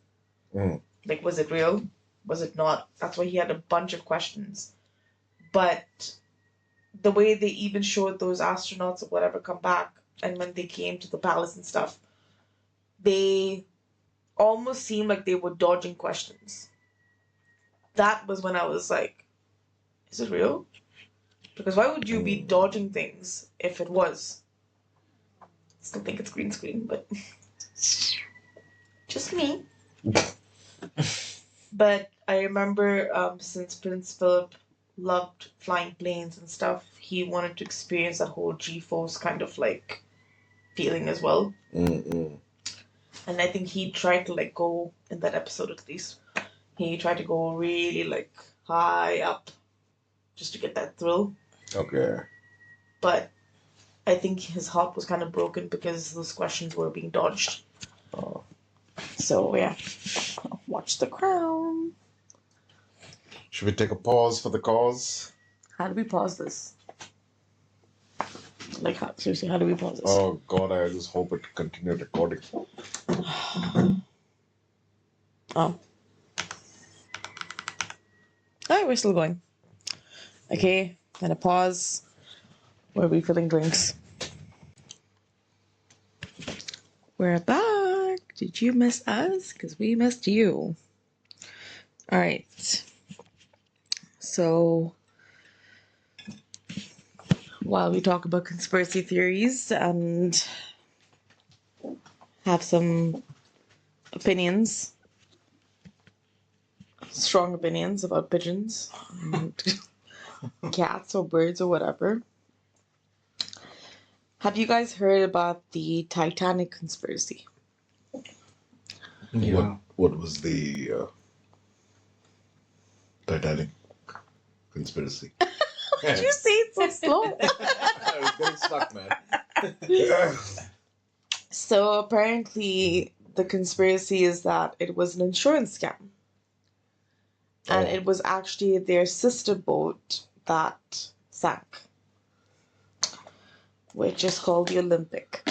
Mm. Like, was it real? Was it not? That's why he had a bunch of questions. But the way they even showed those astronauts or whatever come back, and when they came to the palace and stuff, they almost seemed like they were dodging questions. That was when I was like, is it real? Because why would you be dodging things if it was? Still think it's green screen, but just me. But I remember since Prince Philip loved flying planes and stuff, he wanted to experience that whole G-force kind of like feeling as well. Mm-mm. And I think he tried to like go in that episode at least. He tried to go really like high up just to get that thrill. Okay. But I think his heart was kind of broken because those questions were being dodged. Oh. So yeah, watch The Crown. Should we take a pause for the cause? How do we pause this? Like, seriously, how do we pause this? Oh God, I just hope it continued recording. Oh. Alright, we're still going. Okay, then a pause. We're refilling drinks. We're back. Did you miss us? Because we missed you. Alright. So, while we talk about conspiracy theories and have some opinions, strong opinions about pigeons and cats or birds or whatever. Have you guys heard about the Titanic conspiracy? yeah. What was the Titanic conspiracy? Did you say it so slow? I was getting stuck, man. So apparently the conspiracy is that it was an insurance scam. And Oh. it was actually their sister boat that sank, which is called the Olympic.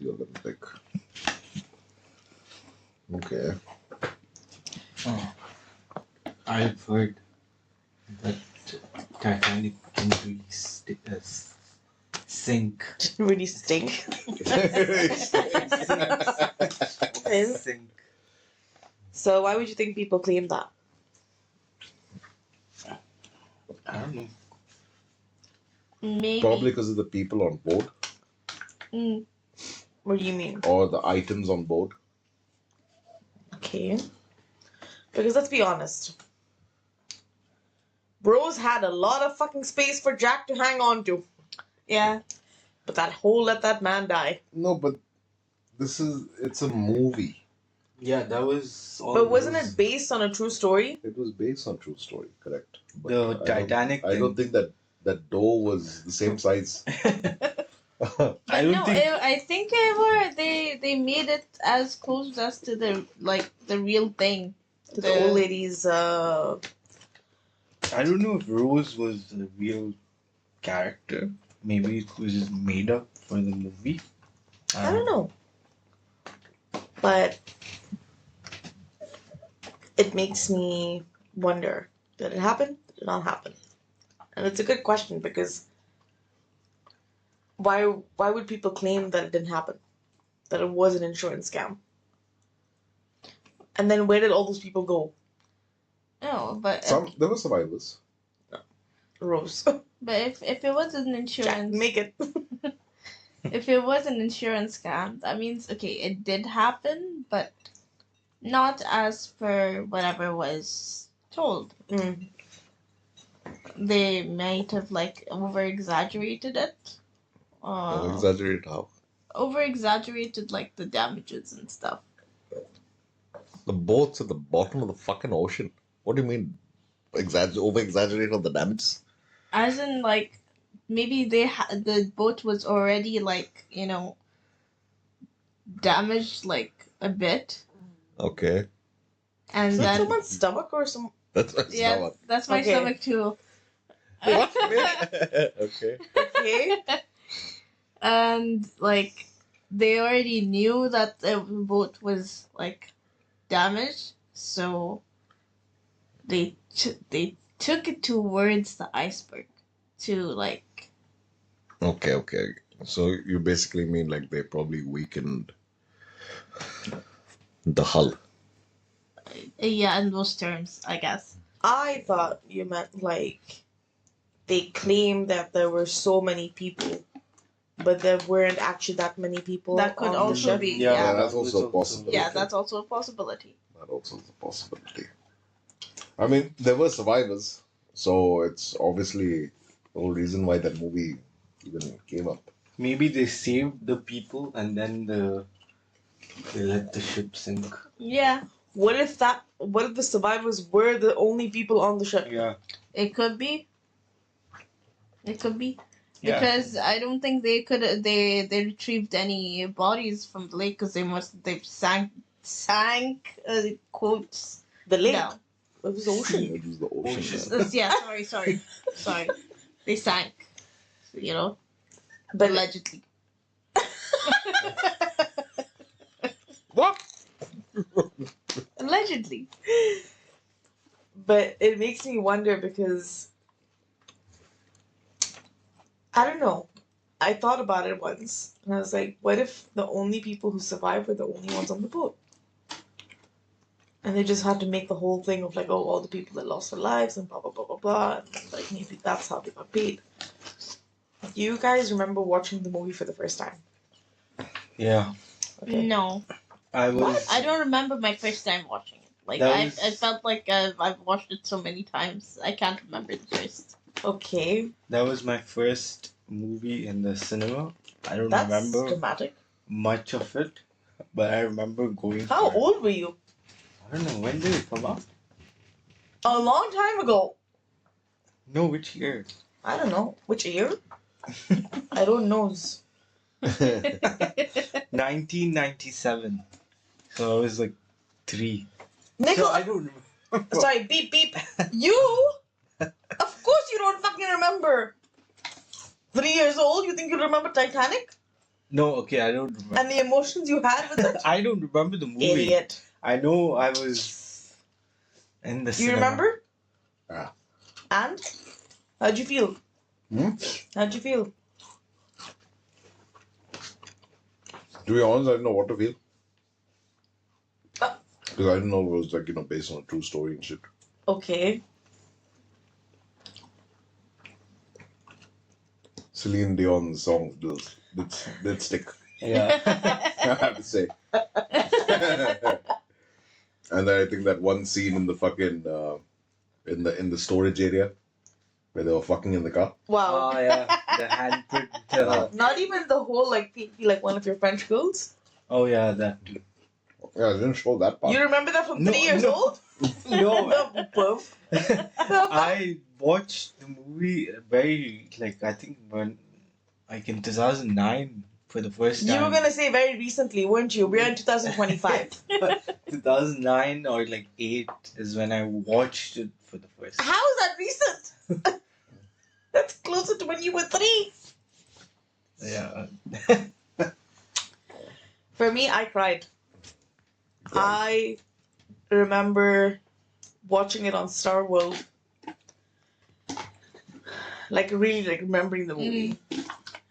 The Olympic. Okay. Oh. I've heard that Titanic can really sink. Didn't really stink. Sink. So why would you think people claim that? I don't know. Maybe. Probably because of the people on board Mm. What do you mean? or the items on board. Okay. Because let's be honest. Bros had a lot of fucking space for Jack to hang on to. Yeah. But that hole let that man die. No, but it's a movie. Yeah, that was all. But wasn't it based on a true story? It was based on true story, correct? But The I don't- Titanic I don't think that door was the same size. I don't think. I think they made it as close as to the real thing. To the old lady's I don't know if Rose was a real character. Maybe it was just made up for the movie. I don't know. But it makes me wonder, did it happen? Did it not happen? And it's a good question because why would people claim that it didn't happen? That it was an insurance scam? And then where did all those people go? No, but There were survivors. Rose. but if it was an Jack, insurance make it. if it was an insurance scam, that means okay, it did happen, but not as per whatever was told. Mm. They might have like over exaggerated it. Exaggerate how? Over exaggerated like the damages and stuff. The boat's at the bottom of the fucking ocean. What do you mean? Over exaggerate on the damages? As in like maybe the boat was already like, damaged like a bit. Okay. And Is that then someone's stomach or some? That's yeah, that's my Okay. stomach too. What? Okay. Okay. And like they already knew that the boat was like damaged, so they took it towards the iceberg to like Okay. So you basically mean like they probably weakened the hull. yeah, in those terms, I guess. I thought you meant like they claimed that there were so many people, but there weren't actually that many people That could on the also ship. be Yeah, yeah. that's also possible. Yeah, that's also a possibility. That also is a possibility. I mean, there were survivors, so it's obviously the whole reason why that movie even came up. Maybe they saved the people and then they let the ship sink. Yeah, What if the survivors were the only people on the ship? Yeah. it could be. It could be. Yeah. Because I don't think they retrieved any bodies from the lake because they sank quotes The lake. down. It was the ocean. It was the ocean. Ocean. Yeah, sorry. They sank. But Allegedly. What? Allegedly. But it makes me wonder because I don't know. I thought about it once and I was like, what if the only people who survived were the only ones on the boat? And they just had to make the whole thing of like, oh, all the people that lost their lives and blah blah blah blah blah. And like maybe that's how they got paid. Do you guys remember watching the movie for the first time? Yeah. Okay. No. I was. I don't remember my first time watching it. Like That I was- felt like I've watched it so many times. I can't remember the first. Okay. That was my first movie in the cinema. I don't That's remember dramatic. much of it, but I remember going. How for it. old were you? I don't know. When did it come out? A long time ago. No, which year? I don't know. Which year? I don't know. 1997. So I was like 3. Nickel, So I don't remember. sorry, beep beep. You? Of course you don't fucking remember. 3 years old, you think you remember Titanic? No, okay, I don't remember. And the emotions you had with it? I don't remember the movie. Idiot. I know I was in the You cinema. remember? Yeah. And? How'd you feel? Hmm? How'd you feel? To be honest, I didn't know what to feel. Uh. Because I didn't know it was like, based on a true story and shit. Okay. Celine Dion's song did stick. Yeah. I have to say. And then I think that one scene in the fucking in the storage area where they were fucking in the car. Wow. Oh yeah, the handprint. Not even the whole like be like one of your French girls. Oh yeah, that too. Yeah, I didn't show that part. You remember that from No, 3 years no. old? No, No, boof. I watched the movie very I think when in 2009 for the first You time. were gonna say very recently, weren't you? We're in 2025. 2009 or like 8 is when I watched it for the first time. How is that recent? That's closer to when you were 3. Yeah. For me, I cried. I remember watching it on Star World. Like, really, like, remembering the movie.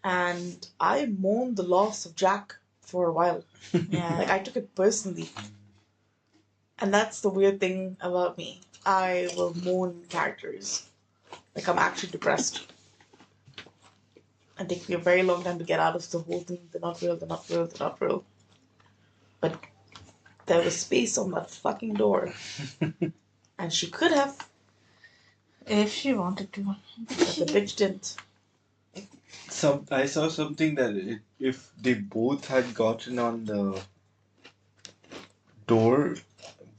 And I mourned the loss of Jack for a while. Yeah. Like, I took it personally. And that's the weird thing about me. I will mourn characters. Like, I'm actually depressed. And it takes me a very long time to get out of the whole thing. They're not real, they're not real, they're not real. But there was space on that fucking door. And she could have, If she wanted to. but the bitch didn't. I saw something that if they both had gotten on the door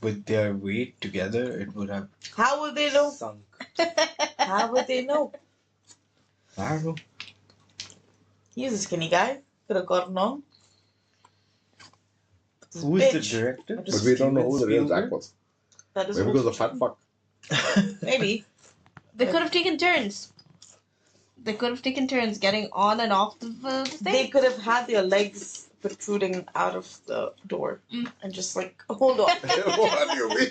with their weight together, it would have How would they know? sunk. How would they know? I don't know. He's a skinny guy. Could have gotten on. This Who's the bitch. director? I But just- we don't know who the real Spielberg? Jack was. That is Maybe because also of fat fuck. maybe. They could have taken turns. They could have taken turns getting on and off the They thing. could have had their legs protruding out of the door and just like, hold on. What do you mean?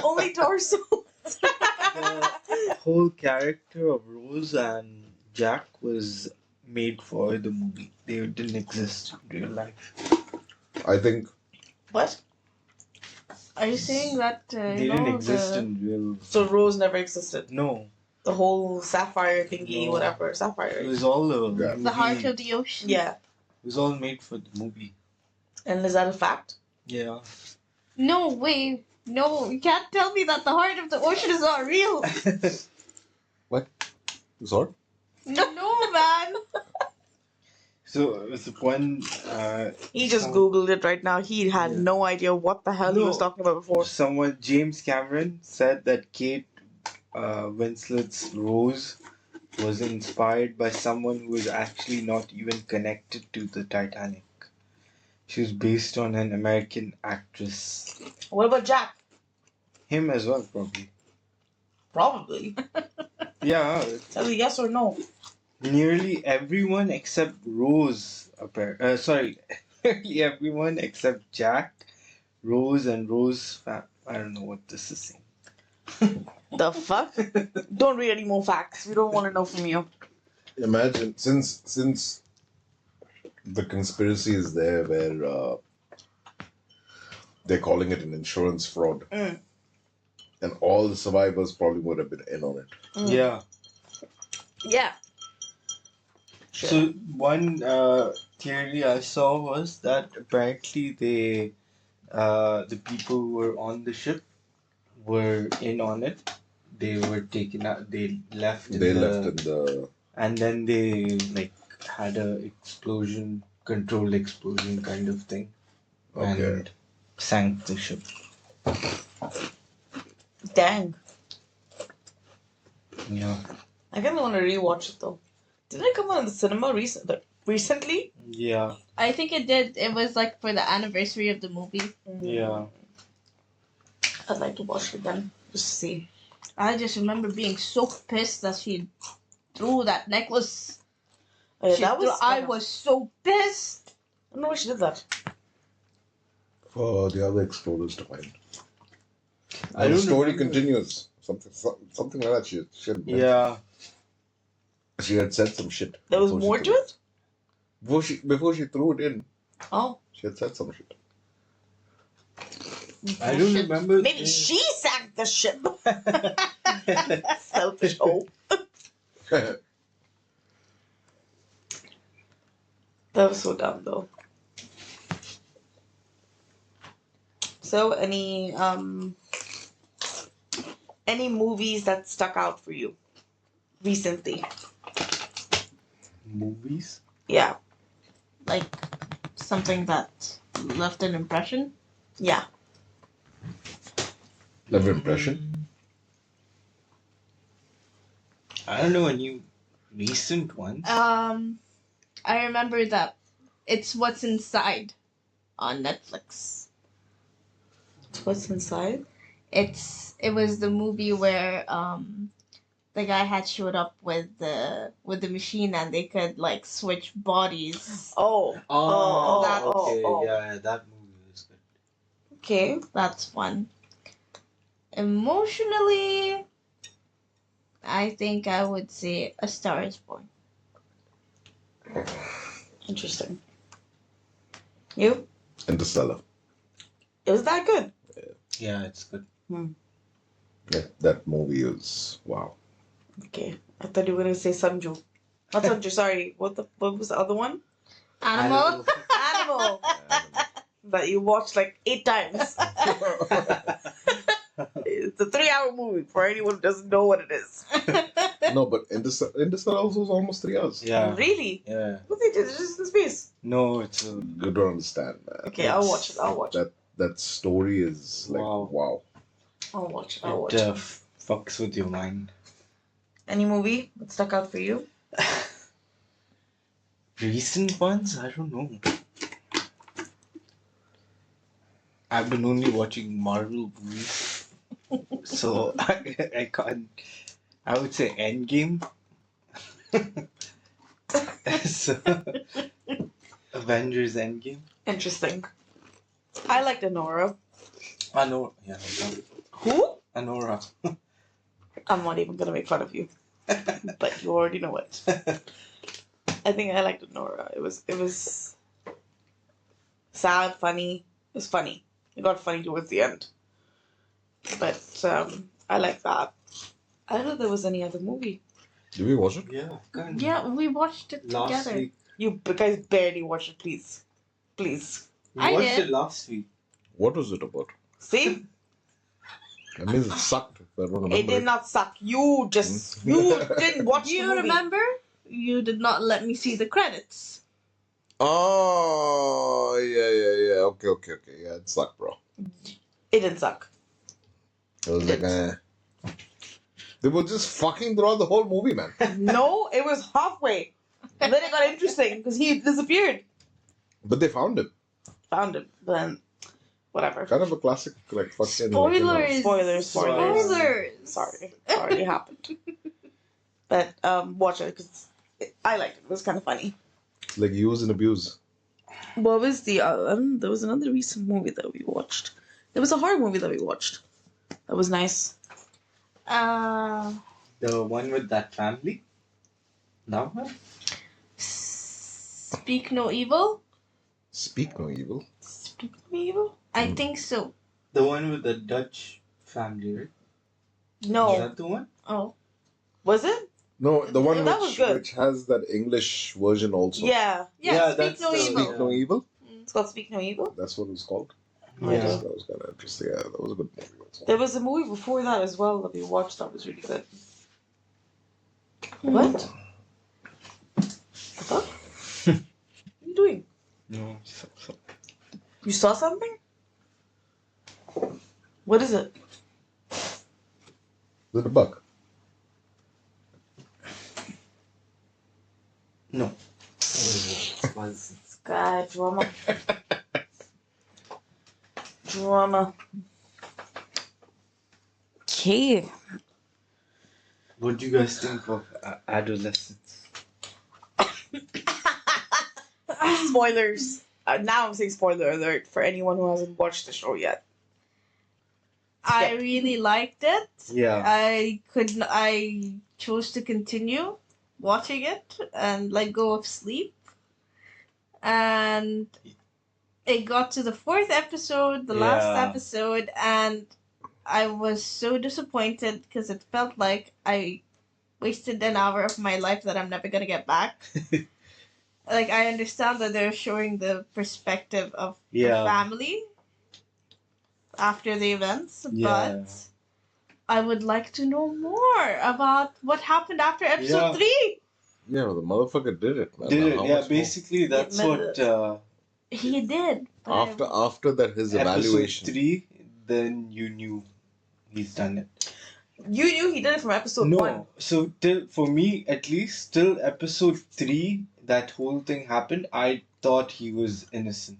Only torso. The whole character of Rose and Jack was made for the movie. They didn't exist in real life. I think What? Are you saying that They didn't exist in real. So Rose never existed. No, The whole sapphire thingy, No. whatever. Sapphire. it was all a Yeah. movie. the heart of the ocean? Yeah. It was all made for the movie. And is that a fact? Yeah. No way. No, you can't tell me that the heart of the ocean is not real. Sorry? No, man. So it was one. He just some- Googled it right now. He had Yeah. no idea what the hell he was No. talking about before. Someone, James Cameron, said that Kate Winslet's Rose was inspired by someone who was actually not even connected to the Titanic. She was based on an American actress. What about Jack? Him as well, probably. Probably. Yeah, Tell me yes or no. nearly everyone except Rose. Sorry, nearly everyone except Jack, Rose, and I don't know what this is saying. The fuck? Don't read any more facts. We don't want to know from you. Imagine, since the conspiracy is there where they're calling it an insurance fraud, Mm. and all the survivors probably would have been in on it. Mm. Yeah. Yeah. Sure. So one theory I saw was that apparently the people who were on the ship were in on it. They were taken out. They left. They left in the. and then they like had a explosion, controlled explosion kind of thing, Okay. and sank the ship. Dang. Yeah. I kind of want to rewatch it though. Didn't it come out in the cinema recently? Yeah. I think it did. It was like for the anniversary of the movie. Yeah. I'd like to watch it again. Just to see. I just remember being so pissed that she threw that necklace. Oh, yeah, She that was. I was so pissed. I don't know why she did that. For the other explorers to find. I And the don't story remember. continues. Something like that. Yeah. She had said some shit. There was before she more to threw it? Before she threw it in, Oh. she had said some shit. I don't remember. Maybe she sank the ship. Selfish hoe. That was so dumb though. So any movies that stuck out for you recently? Movies. Yeah. Like something that left an impression. Yeah. Love impression. I don't know any recent ones. I remember that It's What's Inside on Netflix. What's inside? It was the movie where the guy had showed up with the machine and they could like switch bodies. Oh. Yeah, that movie is good. Okay. That's fun. Emotionally, I think I would say A Star Is Born. Interesting. You? Interstellar. It was that good. Yeah, it's good. Yeah, that movie is wow. Okay. I thought you were gonna say Sanju. Not Sanju, sorry. What was the other one? Animal. Animal. That you watched like 8 times. It's a 3-hour movie for anyone who doesn't know what it is. No, but Interstellar also was almost 3 hours. Yeah. Really? Yeah. What they did? It's just in space. No, it's a... You don't understand, man. Okay, I'll watch it. I'll watch it. That story is like wow. I'll watch it. I'll watch It it. fucks with your mind. Any movie that stuck out for you? Recent ones? I don't know. I've been only watching Marvel movies. So I can't... I would say Endgame. So, Avengers Endgame. Interesting. I liked Anora. Anora. Yeah. Who? Anora. I'm not even gonna make fun of you, but you already know it. I think I liked Nora. It was sad, funny. It was funny. It got funny towards the end. But I like that. I don't know if there was any other movie. Did we watch it? Yeah. Kind of. Yeah, we watched it Last together. week. You guys barely watched it, please. Please. We I watched did. it last week. What was it about? See? That means it sucked. If I don't remember. It did not suck. You didn't watch Do the you movie. remember? You did not let me see the credits. Oh yeah. Okay. Yeah, it sucked, bro. It didn't suck. It was like they were just fucking throughout the whole movie, man. No, it was halfway. And then it got interesting because he disappeared. But they found him. Found him. Then, whatever. Kind of a classic, like fucking. Spoilers. Spoilers. Spoilers. It already happened. But watch it because I liked it. It was kind of funny. Like use and abuse. What was the there was another recent movie that we watched. There was a horror movie that we watched. That was nice. The one with that family? That one? Speak No Evil? Speak no evil. Speak no evil? I think so. The one with the Dutch family, right? No. Is that the one? Oh. Was it? No, the one That was good. which has that English version also. Yeah. Yeah, Speak that's No the- Evil. Speak no evil. It's called Speak No Evil. That's what it was called. Yeah. That was kind of interesting. Yeah, that was a good movie. Also. There was a movie before that as well that we watched that was really good. What? What? What are you doing? No. You saw something? What is it? Is it a bug? No. Sky drama. Drama. Okay. What do you guys think of adolescence? Spoilers. Now I'm saying spoiler alert for anyone who hasn't watched the show yet. I really liked it. Yeah. I chose to continue watching it and let go of sleep. And it got to the 4th episode, the last Yeah. episode, and I was so disappointed because it felt like I wasted an hour of my life that I'm never gonna get back. Like, I understand that they're showing the perspective of the Yeah. family after the events, Yeah. but I would like to know more about what happened after episode Yeah. 3. Yeah, well, the motherfucker did it, man. Did it? How Yeah, much more? basically that's admitted what He did. but After that, his evaluation. episode 3, then you knew he's done it. You knew he did it from episode No, 1. so till for me at least, till episode 3, that whole thing happened. I thought he was innocent.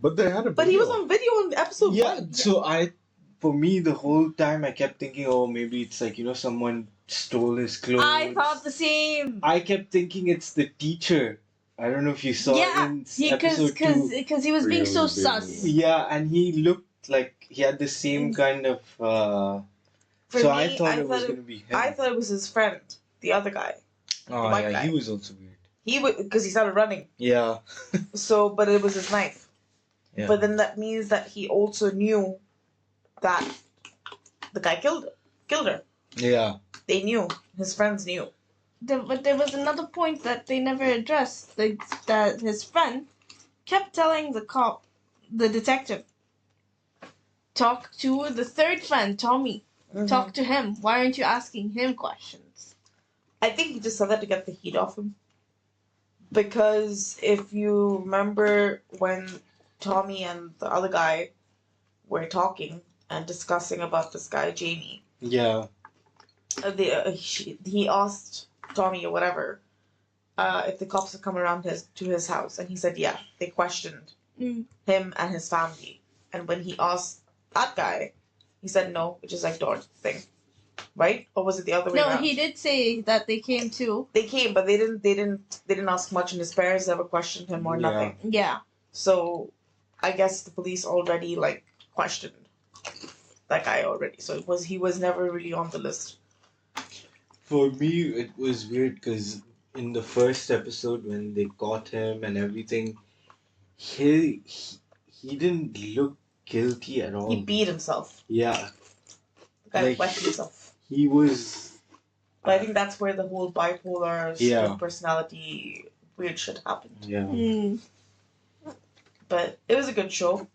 But they had a But he was video. on video in episode Yeah, 1. so for me, the whole time I kept thinking, oh, maybe it's like, someone stole his clothes. I thought the same. I kept thinking it's the teacher. I don't know if you saw in episode 2. Because he was being so He was being- sus. Yeah, and he looked like he had the same kind of. For So me, I thought it was it- going to be him. I thought it was his friend, the other guy. Oh, white yeah, guy. he was also weird. He would, because he started running. Yeah. So, but it was his knife. Yeah. But then that means that he also knew that the guy killed her. Yeah. They knew. His friends knew. But there was another point that they never addressed. That his friend kept telling the detective, talk to the third friend, Tommy. Talk to him. Why aren't you asking him questions? I think he just said that to get the heat off him. Because if you remember when Tommy and the other guy were talking and discussing about this guy, Jamie, Yeah. he asked Tommy or whatever if the cops had come around to his house, and he said yeah. They questioned him and his family, and when he asked that guy, he said no, which is like Dor's thing, right? Or was it the other way No, around? he did say that they came too. They came, but they didn't ask much, and his parents never questioned him or Yeah. nothing. Yeah. So, I guess the police already like questioned that guy already. So he was never really on the list. For me, it was weird because in the first episode when they caught him and everything, he didn't look guilty at all. He beat himself. Yeah, The guy Like- wet himself. he was. But I think that's where the whole bipolar Yeah. split personality weird shit happened. Yeah. But it was a good show.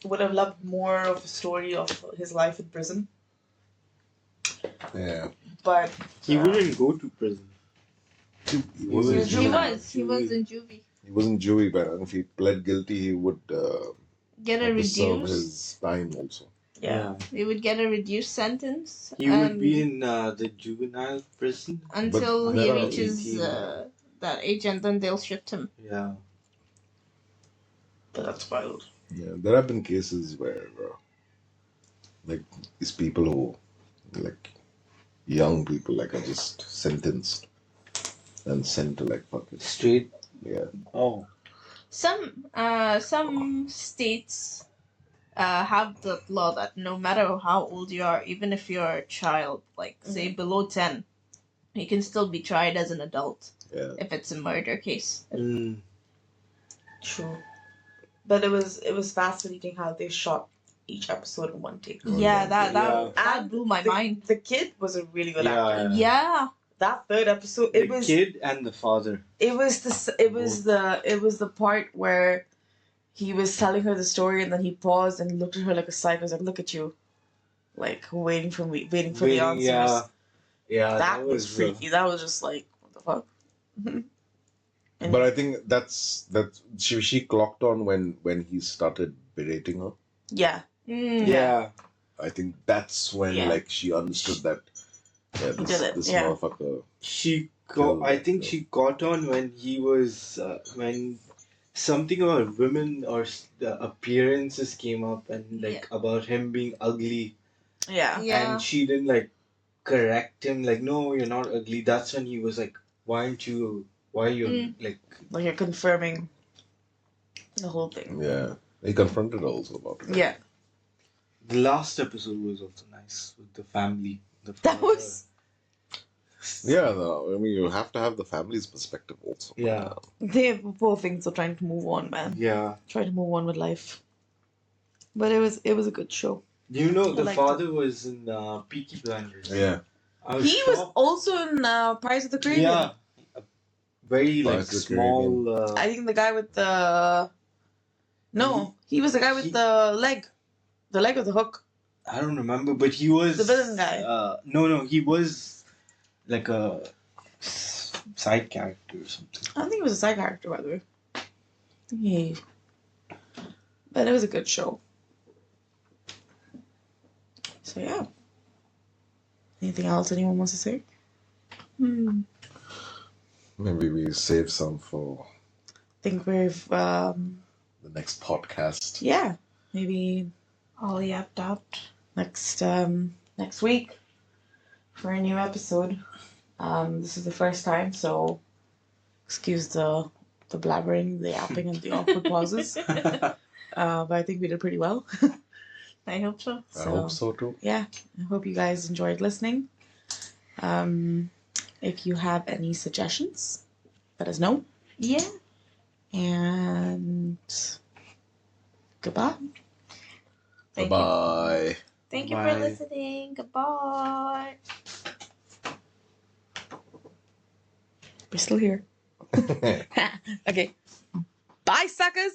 Would have loved more of a story of his life in prison. Yeah. But He wouldn't go to prison. He wasn't He He was in juvie. He wasn't Jewy, but if he pled guilty, he would Get a have to serve reduced. his time also. yeah. He would get a reduced sentence. He would be in the juvenile prison. until But he there are reaches 18. that age, and then they'll shift him. Yeah. But that's wild. Yeah, there have been cases where, like, these people who, like, young people, like, are just sentenced and sent to, like, fucking, Straight. yeah. Oh. Some states have the law that no matter how old you are, even if you're a child, like say below 10, you can still be tried as an adult Yeah. if it's a murder case. True. But it was fascinating how they shot each episode in one take. Yeah, that Yeah. that blew my mind. The kid was a really good Yeah. actor. Yeah. That third episode, The kid and the father. it was the part where he was telling her the story, and then he paused and looked at her like a psycho. He was like, "Look at you, like waiting for the answers." Yeah. Yeah. That was freaky. That was just like, what the fuck. And- But I think that she clocked on when he started berating her. yeah, Yeah. I think that's when Yeah. like she understood that He did it, this yeah. motherfucker. I think she caught on when he was when something about women or the appearances came up, and like about him being ugly, yeah, Yeah. and she didn't like correct him like, no, you're not ugly. That's when he was like, why are you like, like you're confirming the whole thing. Yeah, he confronted her also about it. Yeah, the last episode was also nice with the family. The that father. was. Yeah, no, I mean you have to have the family's perspective also. Yeah. They poor things are trying to move on, man. Yeah. Try to move on with life. But it was a good show. You know, the liked father was in Peaky Blinders. Yeah. I was He was shocked. also in Pirates of the Caribbean. Yeah. A very like Pirates of the small. I think the guy with the. No, he was the guy with the leg with the hook. I don't remember, but he was The villain guy. No, he was like a side character or something. I don't think he was a side character, by the way. Yeah. But it was a good show. So yeah. Anything else anyone wants to say? Maybe we save some for think we've The next podcast. yeah, maybe All yapped out. next week for a new episode. This is the first time, so excuse the blabbering, the yapping, and the awkward pauses. But I think we did pretty well. I hope so. I hope so too. Yeah, I hope you guys enjoyed listening. If you have any suggestions, let us know. Yeah. And goodbye. Thank you. Bye-bye. Thank you for Bye. listening. Goodbye. We're still here. Okay. Bye, suckers.